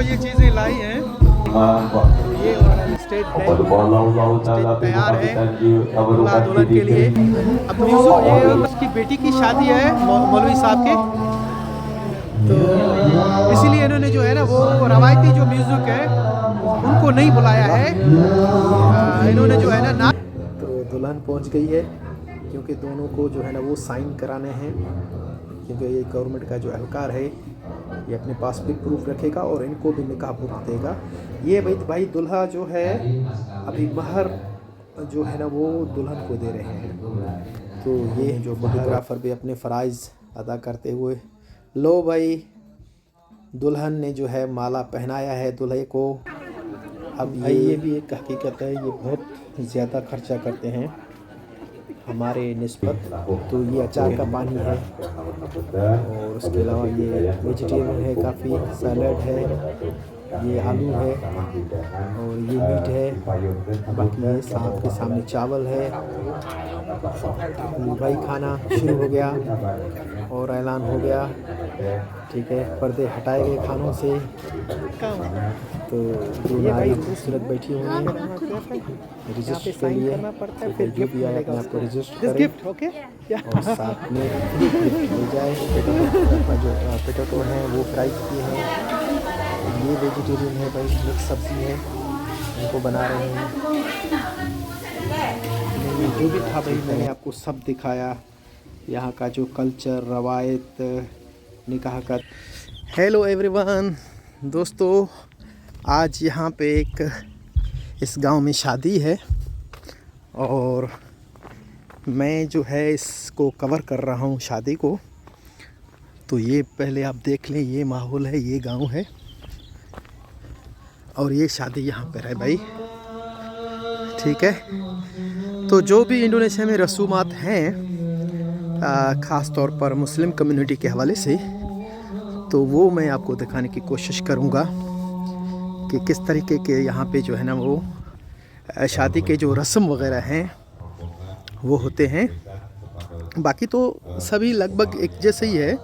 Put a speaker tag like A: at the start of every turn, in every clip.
A: ये चीज़ें लाई हैं। ये वाला स्टेज है, स्टेज तैयार है दूल्हा दुल्हन के लिए। अब म्यूजिक, ये उसकी बेटी की शादी है मौलवी साहब के, तो इसीलिए इन्होंने जो है ना वो रवायती जो म्यूजिक है उनको नहीं बुलाया है। इन्होंने जो है ना तो दुल्हन पहुंच गई है, क्योंकि दोनों को जो है ना वो साइन कराने हैं, क्योंकि ये गवर्नमेंट का जो एहलकार है ये अपने पास भी प्रूफ रखेगा और इनको भी निकाह पुख्त देगा। ये भाई दुल्हा जो है अभी महर जो है ना वो दुल्हन को दे रहे हैं। तो ये जो फोटोग्राफर भी अपने फ़राइज़ अदा करते हुए, लो भाई दुल्हन ने जो है माला पहनाया है दूल्हे को। अब ये भी एक हकीकत है, ये बहुत ज़्यादा खर्चा करते हैं हमारे निस्बत। तो ये अचार का पानी है और उसके अलावा ये वेजिटेबल है, काफ़ी सैलड है, ये आलू है और ये मीट है। बाकी ये साहब के सामने चावल है। भाई खाना शुरू हो गया और ऐलान हो गया, ठीक है, पर्दे हटाए गए खानों से। तो जो नारी खूबसूरत बैठी हुई है रजिस्टर के लिए, फिर जो भी आए अपने आप को रजिस्टर करें और साथ में ले जाए। पोटैटो है वो फ्राई किए हैं, ये वेजिटेरियन है भाई, मिक्स सब्ज़ी है, इनको बना रहे हैं। ये जो भी था भाई मैंने आपको सब दिखाया, यहाँ का जो कल्चर, रवायत, निकाह का। हेलो एवरीवन दोस्तों, आज यहाँ पे एक इस गांव में शादी है और मैं जो है इसको कवर कर रहा हूँ शादी को। तो ये पहले आप देख लें, ये माहौल है, ये गांव है और ये शादी यहाँ पर है भाई, ठीक है। तो जो भी इंडोनेशिया में रसूमात हैं ख़ास तौर पर मुस्लिम कम्युनिटी के हवाले से, तो वो मैं आपको दिखाने की कोशिश करूँगा कि किस तरीके के यहाँ पे जो है ना वो शादी के जो रस्म वग़ैरह हैं वो होते हैं। बाकी तो सभी लगभग एक जैसे ही है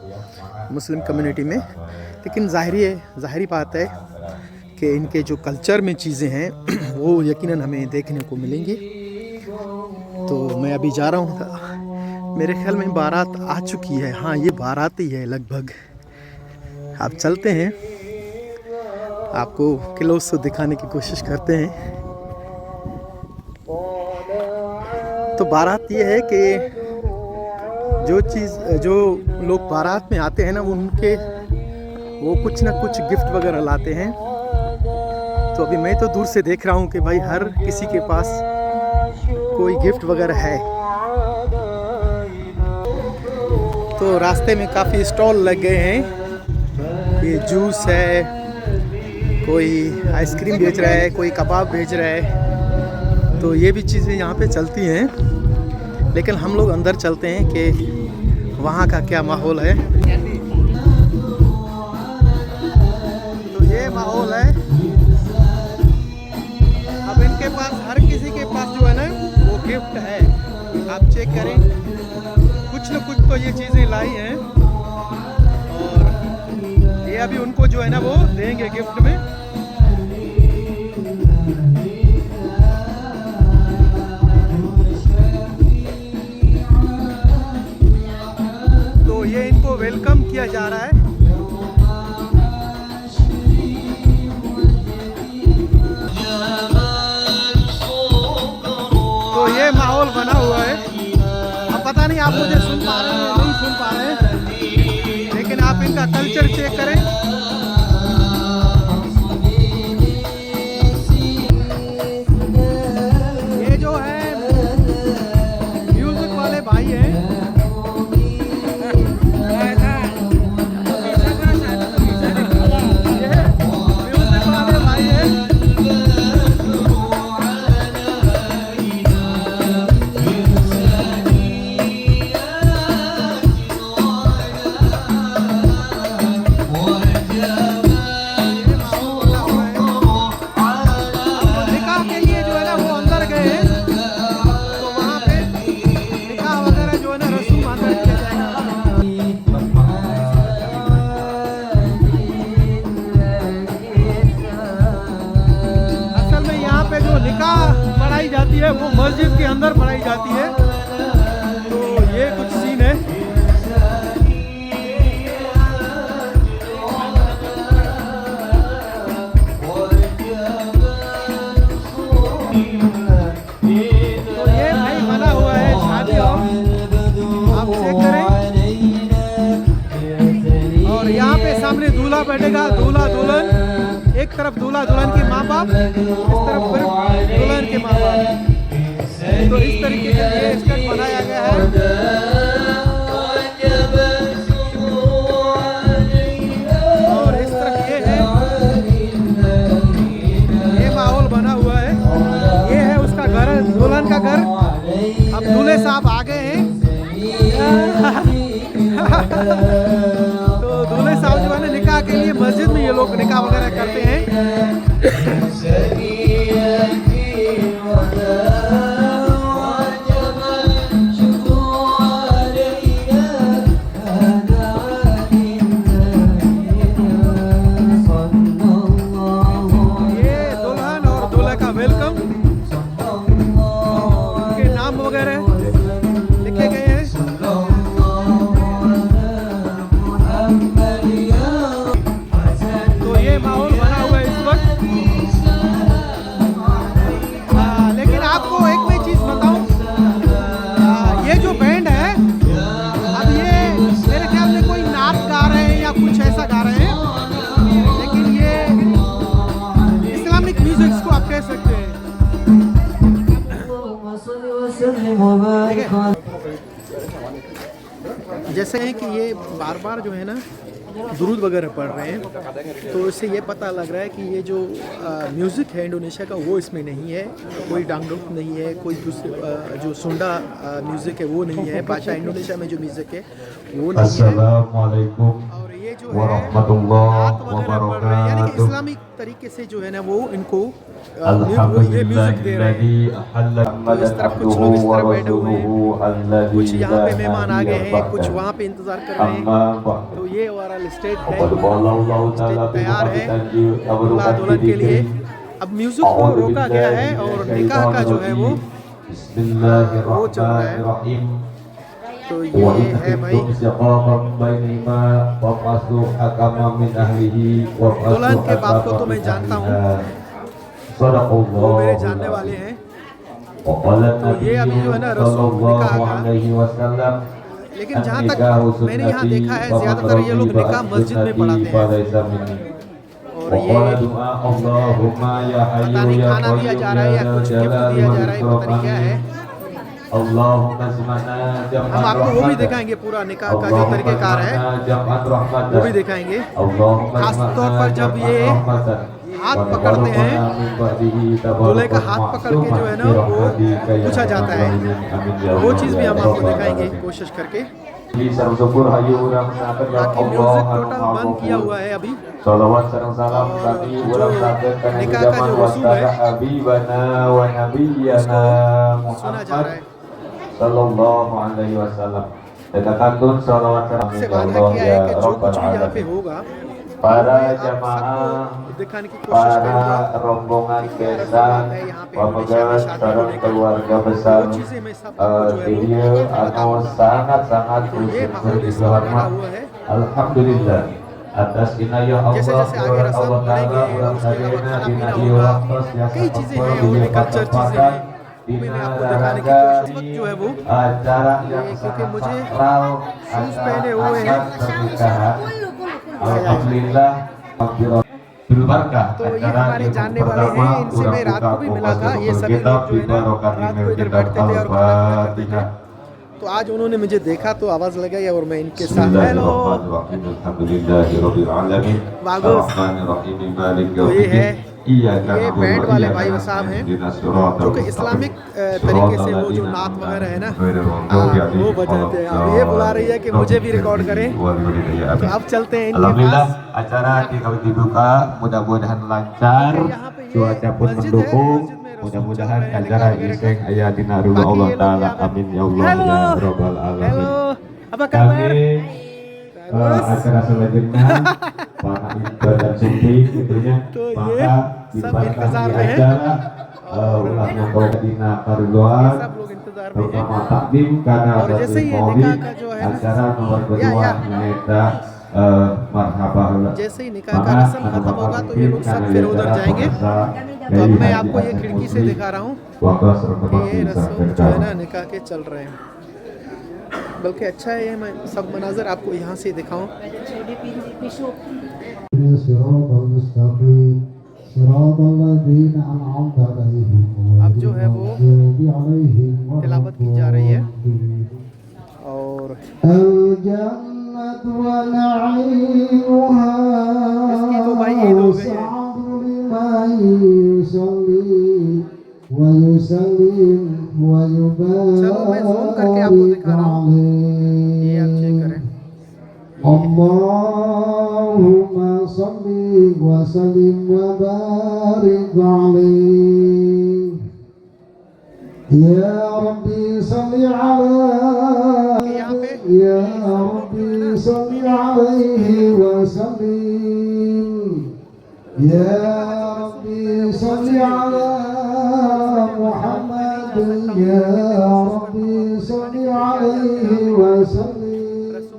A: मुस्लिम कम्युनिटी में, लेकिन ज़ाहिरी बात है कि इनके जो कल्चर में चीज़ें हैं वो यकीनन हमें देखने को मिलेंगी। तो मैं अभी जा रहा हूँ, मेरे ख्याल में बारात आ चुकी है। हाँ, ये बारात ही है लगभग। आप चलते हैं, आपको क्लोज से दिखाने की कोशिश करते हैं। तो बारात ये है कि जो लोग बारात में आते हैं ना वो कुछ ना कुछ गिफ्ट वगैरह लाते हैं। तो अभी मैं तो दूर से देख रहा हूँ कि भाई हर किसी के पास कोई गिफ्ट वगैरह है। तो रास्ते में काफ़ी स्टॉल लग गए हैं, ये जूस है, कोई आइसक्रीम बेच रहा है, कोई कबाब बेच रहा है। तो ये भी चीज़ें यहाँ पे चलती हैं, लेकिन हम लोग अंदर चलते हैं कि वहाँ का क्या माहौल है। तो ये माहौल है। अब इनके पास, हर किसी के पास जो है ना वो गिफ्ट है, आप चेक करें, कुछ न कुछ तो ये चीज़ें लाई हैं और ये अभी उनको जो है ना वो देंगे गिफ्ट में। तो ये इनको वेलकम किया जा रहा है। तो ये माहौल बना हुआ है। अब पता नहीं आप मुझे सुन पा रहे हैं या नहीं सुन पा रहे हैं, लेकिन आप इनका कल्चर चेक करें। ये जो है म्यूजिक वाले भाई हैं, ये वो मस्जिद के अंदर पढ़ाई जाती है। तो ये कुछ सीन है। तो ये भाई बना हुआ है शादी हॉल, आप चेक करें। और यहाँ पे सामने दूल्हा बैठेगा, दूल्हा दुल्हन, एक तरफ दूल्हा दुल्हन के माँ बाप, इस तरफ फिर दुल्हन के माँ बाप। तो इस तरीके से ये स्टेज बनाया गया है। और इस तरफ ये है, ये माहौल बना हुआ है। ये है उसका घर, दुल्हन का घर। अब दूल्हे साहब आ गए हैं। तो दूल्हे साहब जो है ना, निकाह के लिए मस्जिद में ये लोग निकाह वगैरह करते हैं। जैसे है कि ये बार बार जो है ना दुरूद वगैरह पढ़ रहे हैं, तो इससे ये पता लग रहा है कि ये जो म्यूज़िक है इंडोनेशिया का वो इसमें नहीं है, कोई डांगडुक नहीं है, कोई जो सुंडा म्यूज़िक है वो नहीं है। भाषा इंडोनेशिया में जो म्यूज़िक है वो नहीं है।
B: अस्सलामुअलैकुम
A: और ये जो है नात वगैरह पढ़ रहे हैं, यानी कि इस्लामिक तरीके से जो है ना वो इनको ये म्यूज़िक दे रहे हैं। तो इस तरफ कुछ लोग इस तरफ बैठे हुए हैं, कुछ यहाँ पे मेहमान आ गए हैं, कुछ वहाँ पे इंतज़ार कर रहे हैं। तो ये वाला स्टेज है, स्टेज तैयार है दूल्हा दुल्हन के लिए। अब म्यूज़िक को रोका गया है और निकाह का जो है वो चल रहा है। तो ये है भाई दुल्हन के बाप को तो मैं जानता हूँ, वो मेरे जानने वाले हैं। तो ये अभी जो है ना रसूल निकाह का, लेकिन जहाँ तक मैंने यहाँ देखा है ज़्यादातर ये लोग निकाह मस्जिद में पढ़ाते हैं। और ये पता नहीं खाना दिया जा रहा है या कुछ गिफ्ट दिया जा रहा है, पता नहीं क्या है। हम आपको वो भी दिखाएंगे, पूरा निकाह का जो तरीक़ेकार है वो भी दिखाएंगे। खास तौर पर जब ये हाथ पकड़ते हैं, दूल्हे का हाथ पकड़ के जो है ना वो पूछा जाता है, वो चीज़ भी हम आपको दिखाएंगे कोशिश करके। बाकी म्यूजिक टोटल बंद किया हुआ है अभी। निकाह का जो रसूल है उसको सुना जा रहा है। से वादा किया है कि जो कुछ भी यहाँ पे होगा
B: para jamaah,
A: दिखाने की कोशिश
B: para rombongan besar, pemegang para keluarga besar, video atau sangat-sangat berhormat. Alhamdulillah atas inayah Allah Allah Taala ulamsarina dinai waktu yang berkempakan
A: जो है वो
B: acara yang
A: क्योंकि मुझे
B: sakral
A: शूज पहने हुए हैं।
B: pernikahan. Alhamdulillah berbarkah.
A: तो ये हमारे जानने वाले हैं, इनसे मैं रात को भी मिला था। ये सभी लोग जो है ना रात को इधर बैठते थे और खाना खाते थे। तो आज उन्होंने मुझे देखा तो आवाज़ लगाई और मैं इनके साथ हेलो तो ये है, ये बैंड वाले भाई साहब हैं जो कि इस्लामिक तरीके से वो जो नात वगैरह है ना वो बजाते हैं। अब ये बुला रही है कि मुझे भी रिकॉर्ड करें, तो अब चलते हैं इनके पास।
B: acara dibuka, mudah-mudahan lancar, cuaca pun mendukung, mudah-mudahan acara iseng aya dina ridho Allah Taala, amin ya Allah ya Rabbal Alamin.
A: Halo, apa kabar?
B: Acara selanjutnya para ibadah sufi gitunya, maka dibacakan di acara ulahnya kau dina
A: ये
B: karuan
A: सब लोग इंतजार में हैं।
B: terutama takdim karena
A: और
B: ada
A: जैसे
B: di
A: ही ये
B: Maulid
A: निकाह का जो है
B: acara nomor
A: या
B: kedua yaitu marhaba
A: जैसे ही निकाह का रस्म खत्म होगा तो ये लोग सब फिर उधर जाएंगे। तो अब मैं आपको ये खिड़की से दिखा रहा हूँ कि ये रस्म जो है ना निकाह के चल रहे हैं। बल्कि अच्छा है ये मैं सब मनाजर आपको यहाँ से दिखाऊं। अब जो है वो तिलावत की जा रही है और इसकी तो भाई ईद हो गई है। चलो मैं जूम करके आपको दिखा रहा हूँ, ये आप चेक करें।
C: Allahumma salli wa sallim wa barik alayhi ya Rabbi salli ala ya Rabbi salli alayhi wa sallim ya Rabbi salli ala Muhammad ya Rabbi salli alayhi wa sallim
A: रस्म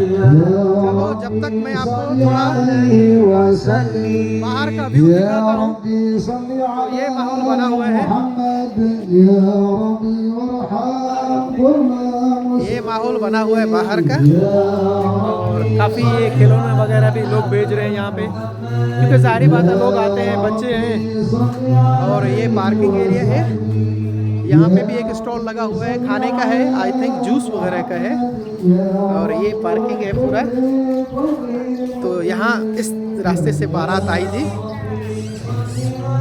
A: चलो जब तक मैं आपको थोड़ा बाहर का व्यू दिखाता हूँ। ये माहौल बना हुआ है, ये माहौल बना हुआ है बाहर का और काफ़ी ये खिलौने वगैरह भी लोग बेच रहे हैं यहाँ पे, क्योंकि सारी बातें लोग आते हैं, बच्चे हैं। और ये पार्किंग एरिया है, यहाँ पे भी एक स्टॉल लगा हुआ है, खाने का है, आई थिंक जूस वगैरह का है। और ये पार्किंग है पूरा। तो यहाँ इस रास्ते से बारात आई थी,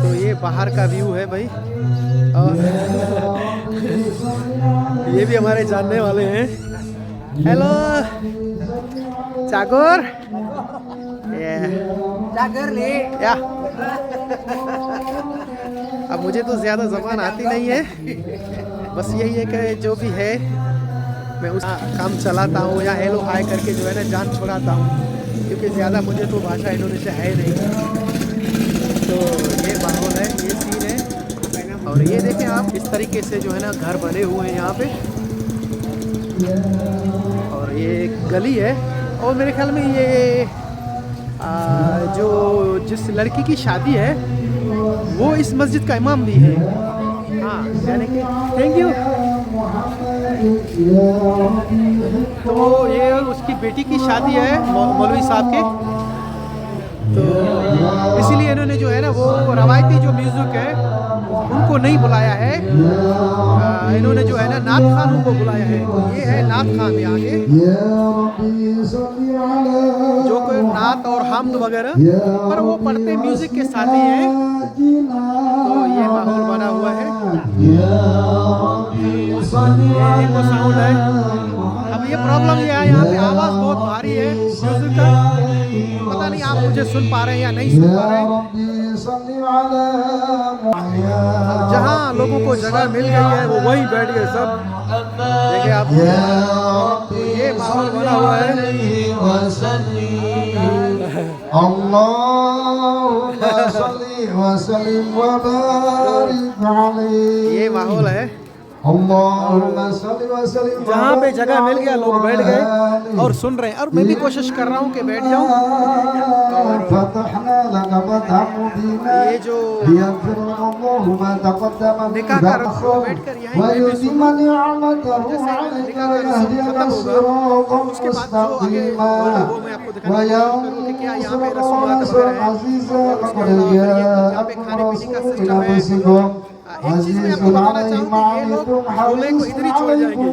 A: तो ये बाहर का व्यू है भाई। और ये भी हमारे जानने वाले हैं। हेलो चाकोर, चाकर ले या। अब मुझे तो ज़्यादा ज़बान आती नहीं है, बस यही है कि जो भी है मैं उस काम चलाता हूँ या हेलो हाय करके जो है ना जान छुड़ाता हूँ, क्योंकि ज़्यादा मुझे तो भाषा इंडोनेशिया है नहीं। तो ये माहौल है, ये सीन है। और ये देखें आप, इस तरीके से जो है ना घर बने हुए हैं यहाँ पे। और ये एक गली है और मेरे ख्याल में ये जो जिस लड़की की शादी है वो इस मस्जिद का इमाम भी है। हाँ, यानी कि थैंक यू। तो ये उसकी बेटी की शादी है मौलवी साहब के, तो इसीलिए इन्होंने जो है ना वो रवायती जो म्यूज़िक है उनको नहीं बुलाया है, इन्होंने जो है ना नात खानों को बुलाया है। तो ये है नात खान यहाँ के, जो कोई नात और हमद वगैरह पर वो पढ़ते म्यूजिक के साथ ही हैं। तो ये माहौल बना हुआ है, ये इनको साउंड है। अब ये प्रॉब्लम ये है, यहाँ पे आवाज़ बहुत भारी है म्यूजिक का, पता नहीं आप मुझे सुन पा रहे हैं या नहीं सुन पा रहे हैं। जहाँ लोगों को जगह मिल गई है वो वहीं बैठ गए सब। देखिए आप, ये माहौल बना हुआ है। ये माहौल है, जहाँ पे जगह मिल गया लोग बैठ गए और सुन रहे हैं। और मैं भी कोशिश कर रहा हूँ कि बैठ जाऊँ। ये जो निकाह का रस्म बैठ कर यहीं मैं भी सुनूं। जैसे निकाह का रस्म खत्म होगा उसके बाद जो आगे होगा वो मैं आपको दिखाने की कोशिश करूँ कि क्या यहाँ पे रस्मात वगैरह है। उसके अलावा यहाँ पे खाने पीने का सिस्टम है। एक चीज़ मैं आपको बताना चाहूँ कि ये लोग दूल्हे को इधर ही छोड़ जाएंगे,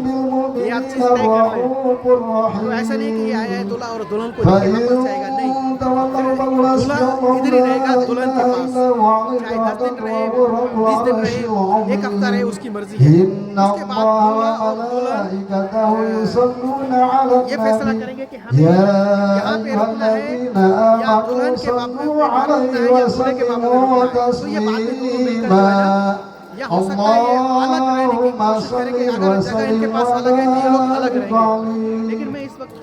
A: ये आप चीज़ तय कर लें। तो ऐसा नहीं कि ये आया है दूल्हा और दुल्हन को लेकर वापस जाएगा, नहीं, दूल्हा इधर ही रहेगा दुल्हन के पास, चाहे 10 दिन रहे, 20 दिन रहे, 1 हफ्ता रहे, उसकी मर्जी है। उसके बाद दूल्हा और दुल्हन ये फैसला करेंगे कि हमें यहाँ पे रुकना है या दुल्हन के बाप में रुकना है या दूल्हे के बाप में रुकना है। तो ये बात में दोनों मिलकर जो है ना या हो सकता है ये अलग रहने की कोशिश करें कि अगर जगह इनके पास अलग है तो ये लोग अलग रहेंगे, लेकिन मैं इस वक्त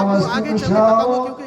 A: आपको आगे चल के बताऊंगा क्योंकि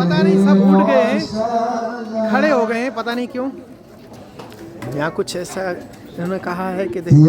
A: पता नहीं सब उठ गए हैं, खड़े हो गए हैं, पता नहीं क्यों। यहाँ कुछ ऐसा इन्होंने कहा है कि देखो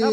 A: सब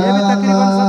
A: ये भी तकरीबन सब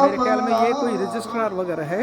A: मेरे ख्याल में ये कोई रजिस्ट्रार वगैरह है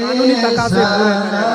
A: कानूनी तकाजे पूरे करेगा।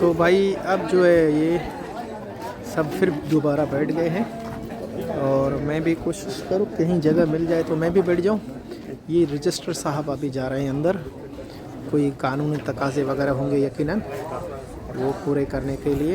A: तो भाई अब जो है ये सब फिर दोबारा बैठ गए हैं और मैं भी कोशिश करूँ कहीं जगह मिल जाए तो मैं भी बैठ जाऊँ। ये रजिस्टर साहब अभी जा रहे हैं अंदर, कोई कानूनी तकाजे वगैरह होंगे यकीनन वो पूरे करने के लिए।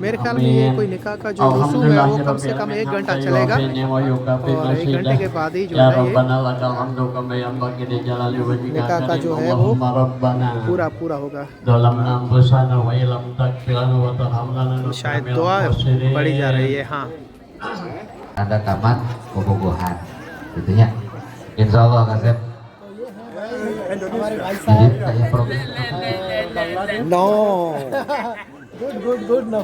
A: मेरे ख्याल में ये कोई निकाह का जो रसूम है वो कम से कम 1 घंटा चलेगा और 1 घंटे के बाद ही जो है ये निकाह का जो है वो पूरा होगा। शायद दुआ पढ़ी जा रही है। हाँ
B: Ada taman bobogohan gitu ya. Insya Allah Kasep. Jadi kayak program.
A: No good ना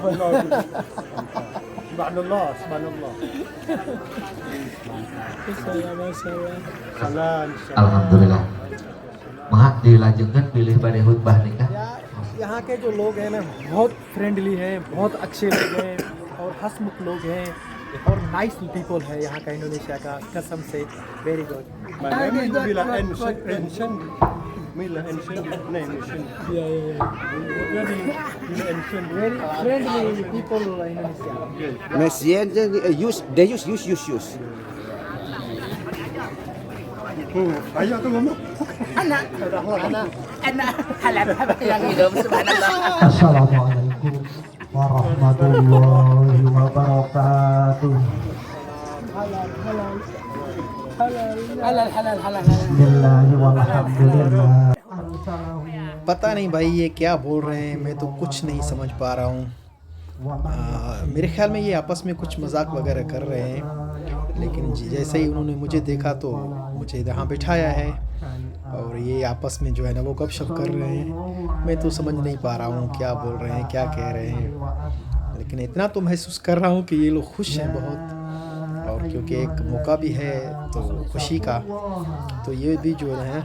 B: Alhamdulillah. Maha dilanjutkan pilih pada khutbah nikah.
A: यहाँ के जो लोग हैं ना बहुत फ्रेंडली हैं, बहुत अच्छे लोग हैं और हंसमुख लोग हैं और नाइस पीपल है यहाँ का, इंडोनेशिया का, कसम से very good. Very friendly people Indonesia.
D: Mesian they use.
C: Assalamualaikum warahmatullahi wabarakatuh. Bismillahirrahmanirrahim walhamdulillah.
A: पता नहीं भाई ये क्या बोल रहे हैं, मैं तो कुछ नहीं समझ पा रहा हूँ। मेरे ख्याल में ये आपस में कुछ मजाक वगैरह कर रहे हैं, लेकिन जैसे ही उन्होंने मुझे देखा तो मुझे यहाँ बिठाया है और ये आपस में जो है ना वो गपशप कर रहे हैं। मैं तो समझ नहीं पा रहा हूँ क्या बोल रहे हैं, क्या कह रहे हैं, लेकिन इतना तो महसूस कर रहा हूँ कि ये लोग खुश हैं बहुत, और क्योंकि एक मौका भी है तो खुशी का, तो ये भी जो है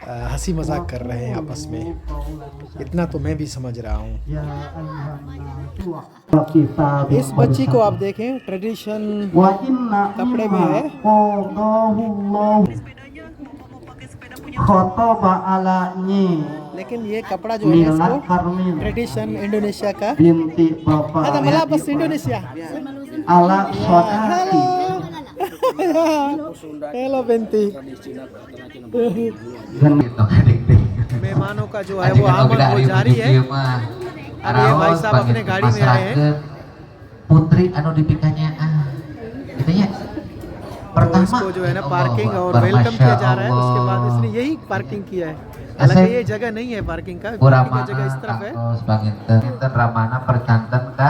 A: हंसी मजाक कर रहे हैं आपस में, इतना तो मैं भी समझ रहा हूँ। इस बच्ची को आप देखें, ट्रेडिशन कपड़े में है। लेकिन ये कपड़ा जो है इसको ट्रेडिशन इंडोनेशिया का ada malabas Indonesia. हेलो बेंती। मेहमानों का जो है वो आमद वो जारी है। अब ये भाई साहब अपने गाड़ी में आए हैं।
B: Putri anu dipikanya gitu ya.
A: तो इसको जो है ना पार्किंग और वेलकम किया जा रहा है, उसके बाद इसने यही पार्किंग किया है। हालांकि ये जगह नहीं है पार्किंग का, पार्किंग की जगह इस तरफ है।
B: Sebagian Ramana percanten ka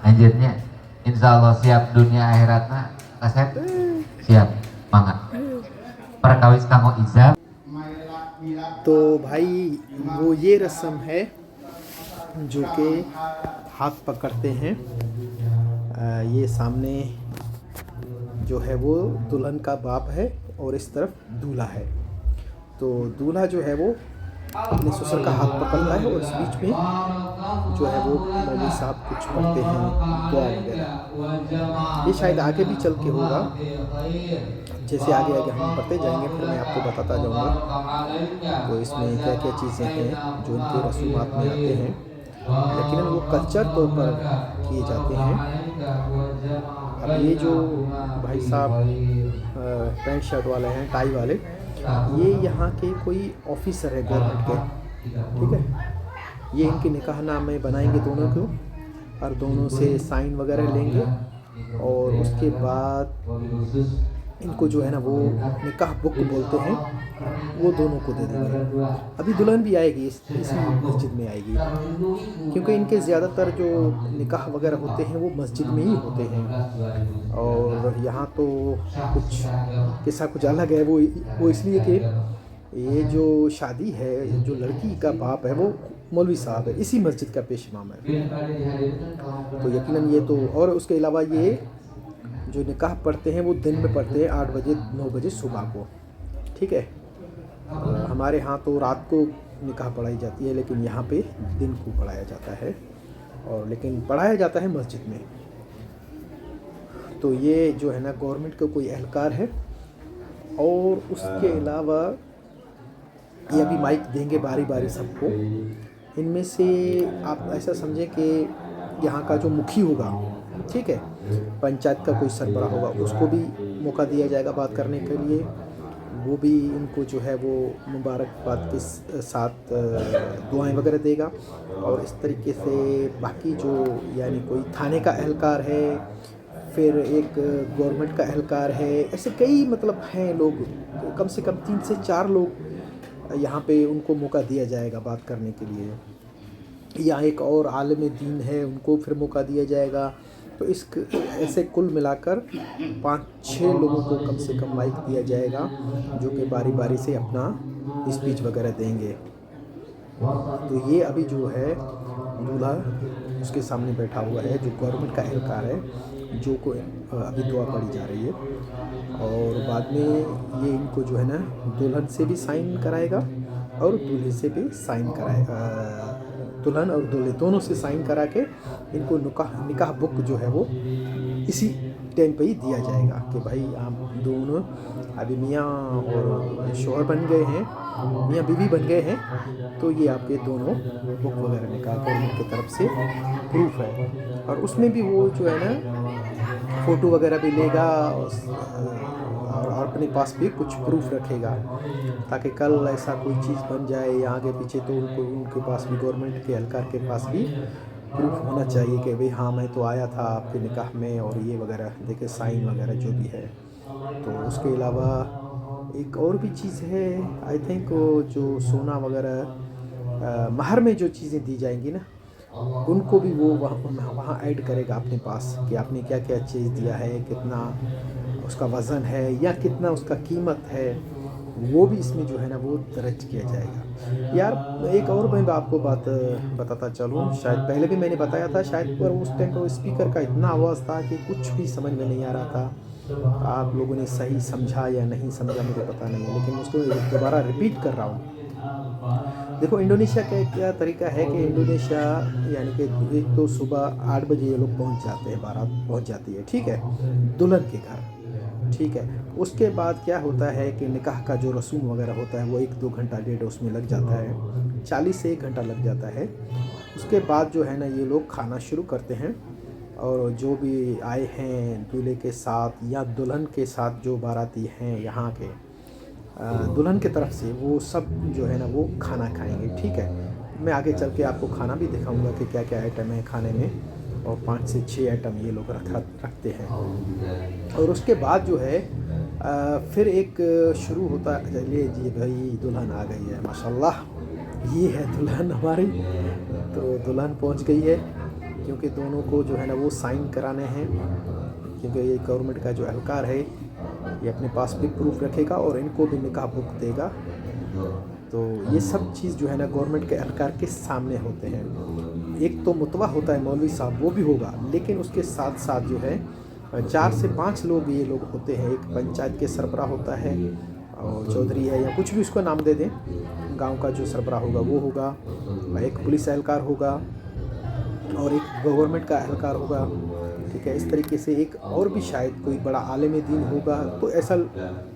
B: anjirnya. Insyaallah siap dunia akhiratna. Kasep siap mangga. Perkawis kamu Izab.
A: तो भाई वो ये रस्म है जो कि हाथ पकड़ते हैं। ये सामने जो है वो दुल्हन का बाप है और इस तरफ दूल्हा है। तो दूल्हा जो है वो अपने ससुर का हाथ पकड़ता है और इस बीच में जो है वो मौलवी साहब कुछ पढ़ते हैं दुआ वगैरह। ये शायद आगे भी चल के होगा, जैसे आगे आगे हम पढ़ते जाएंगे फिर मैं आपको बताता जाऊंगा। तो इसमें क्या क्या चीज़ें हैं जो इनके रसूमात में आते हैं, लेकिन वो कल्चर तौर पर किए जाते हैं। अब ये जो भाई साहब पैंट शर्ट वाले हैं, टाई वाले, ये यहाँ के कोई ऑफिसर है गवर्नमेंट के, ठीक है। ये इनके निकाह नामे बनाएंगे दोनों को और दोनों से साइन वगैरह लेंगे और उसके बाद इनको जो है ना वो निकाह बुक बोलते हैं, वो दोनों को दे देंगे। अभी दुल्हन भी आएगी इसी मस्जिद में आएगी, क्योंकि इनके ज़्यादातर जो निकाह वगैरह होते हैं वो मस्जिद में ही होते हैं। और यहाँ तो कुछ किस्सा कुछ अलग है, वो इसलिए कि ये जो शादी है, जो लड़की का बाप है वो मौलवी साहब है, इसी मस्जिद का पेश इमाम है। तो यकीनन ये तो, और उसके अलावा ये जो निकाह पढ़ते हैं वो दिन में पढ़ते हैं 8 बजे 9 बजे सुबह को, ठीक है। हमारे यहाँ तो रात को निकाह पढ़ाई जाती है, लेकिन यहाँ पे दिन को पढ़ाया जाता है, और लेकिन पढ़ाया जाता है मस्जिद में। तो ये जो है ना गवर्नमेंट का कोई एहलकार है। और उसके अलावा ये अभी माइक देंगे बारी बारी सबको। इनमें से आप ऐसा समझें कि यहाँ का जो मुखी होगा, ठीक है, पंचायत का कोई सरबरा होगा, उसको भी मौका दिया जाएगा बात करने के लिए। वो भी इनको जो है वो मुबारकबाद के साथ दुआएं वगैरह देगा। और इस तरीके से बाकी जो यानी कोई थाने का एहलकार है, फिर एक गवर्नमेंट का एहलकार है, ऐसे कई मतलब हैं लोग, कम से कम 3 से 4 लोग यहाँ पे उनको मौका दिया जाएगा बात करने के लिए। या एक और आलिम दीन है, उनको फिर मौका दिया जाएगा। तो इस ऐसे कुल मिलाकर 5-6 लोगों को कम से कम माइक दिया जाएगा, जो कि बारी बारी से अपना स्पीच वगैरह देंगे। तो ये अभी जो है दूल्हा उसके सामने बैठा हुआ है, जो गवर्नमेंट का एहलकार है, जो को अभी दुआ पड़ी जा रही है। और बाद में ये इनको जो है ना दुल्हन से भी साइन कराएगा और दूल्हे से भी साइन कराएगा, दुल्हन और दूल्हे दोनों से साइन करा के इनको निकाह बुक जो है वो इसी टाइम पे ही दिया जाएगा कि भाई आप दोनों अभी मियाँ और शौहर बन गए हैं, मियाँ बीवी बन गए हैं, तो ये आपके दोनों बुक वगैरह निकाह गवर्नमेंट की तरफ से प्रूफ है। और उसमें भी वो जो है ना फ़ोटो वगैरह भी लेगा और अपने पास भी कुछ प्रूफ रखेगा, ताकि कल ऐसा कोई चीज़ बन जाए या आगे पीछे तो उनके पास भी, गवर्नमेंट के एहलकार के पास भी प्रूफ होना चाहिए कि भाई हाँ मैं तो आया था आपके निकाह में, और ये वगैरह देखिए साइन वगैरह जो भी है। तो उसके अलावा एक और भी चीज़ है, आई थिंक जो सोना वगैरह महर में जो चीज़ें दी जाएंगी ना, उनको भी वो वहाँ ऐड करेगा अपने पास कि आपने क्या क्या चीज़ दिया है, कितना उसका वज़न है या कितना उसका कीमत है, वो भी इसमें जो है ना वो दर्ज किया जाएगा। यार एक और मैं आपको बात बताता चलूँ, शायद पहले भी मैंने बताया था शायद, पर उस टाइम पर स्पीकर का इतना आवाज़ था कि कुछ भी समझ में नहीं आ रहा था। आप लोगों ने सही समझा या नहीं समझा मुझे पता नहीं है, लेकिन उसको दोबारा रिपीट कर रहा हूँ। देखो इंडोनेशिया का क्या तरीका है कि इंडोनेशिया यानी कि एक तो सुबह 8 बजे ये लोग पहुंच जाते हैं, बारात पहुंच जाती है, ठीक है, दुल्हन के घर, ठीक है। उसके बाद क्या होता है कि निकाह का जो रसूम वगैरह होता है वो 1-2 घंटा डेढ़ उसमें लग जाता है, 40 से 1 घंटा लग जाता है। उसके बाद जो है ना ये लोग खाना शुरू करते हैं, और जो भी आए हैं दूल्हे के साथ या दुल्हन के साथ जो बाराती हैं यहाँ के दुल्हन की तरफ से, वो सब जो है ना वो खाना खाएंगे, ठीक है। मैं आगे चल के आपको खाना भी दिखाऊंगा कि क्या क्या आइटम है खाने में, और 5 से 6 आइटम ये लोग रखते हैं। और उसके बाद जो है फिर एक शुरू होता है, चलिए जी भाई दुल्हन आ गई है, माशाल्लाह ये है दुल्हन हमारी। तो दुल्हन पहुंच गई है, क्योंकि दोनों को जो है ना वो साइन कराने हैं, क्योंकि ये गवर्नमेंट का जो एहलकार है ये अपने पास भी प्रूफ रखेगा और इनको भी निकाह बुक देगा। तो ये सब चीज़ जो है ना गवर्नमेंट के एहलकार के सामने होते हैं। एक तो मुतवा होता है मौलवी साहब, वो भी होगा, लेकिन उसके साथ साथ जो है 4 से 5 लोग ये लोग होते हैं। एक पंचायत के सरबरा होता है, और चौधरी है या कुछ भी उसको नाम दे दें, गांव का जो सरबराह होगा वो होगा, एक पुलिस एहलकार होगा और एक गवर्नमेंट का एहलकार होगा, ठीक है। इस तरीके से एक और भी शायद कोई बड़ा आलिम दीन होगा। तो ऐसा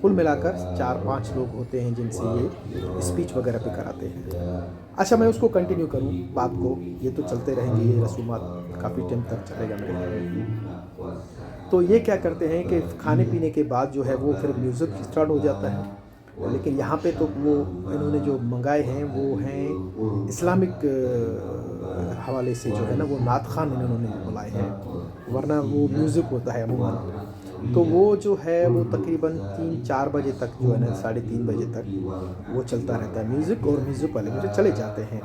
A: कुल मिलाकर 4-5 लोग होते हैं जिनसे ये स्पीच वगैरह पे कराते हैं। अच्छा, मैं उसको कंटिन्यू करूँ बात को, ये तो चलते रहेंगे, ये रसूमात काफ़ी टाइम तक चलेगा मेरे ख्याल में। तो ये क्या करते हैं कि खाने पीने के बाद जो है वो फिर म्यूज़िक स्टार्ट हो जाता है। लेकिन यहाँ पे तो वो इन्होंने जो मंगाए हैं वो हैं इस्लामिक हवाले से, जो है ना वो नात खान इन्होंने बुलाए हैं, वरना वो म्यूज़िक होता है अमूमन। तो वो जो है वो तकरीबन 3-4 बजे तक जो है ना 3:30 बजे तक वो चलता रहता है म्यूज़िक, और म्यूज़िक वाले मुझे चले जाते हैं।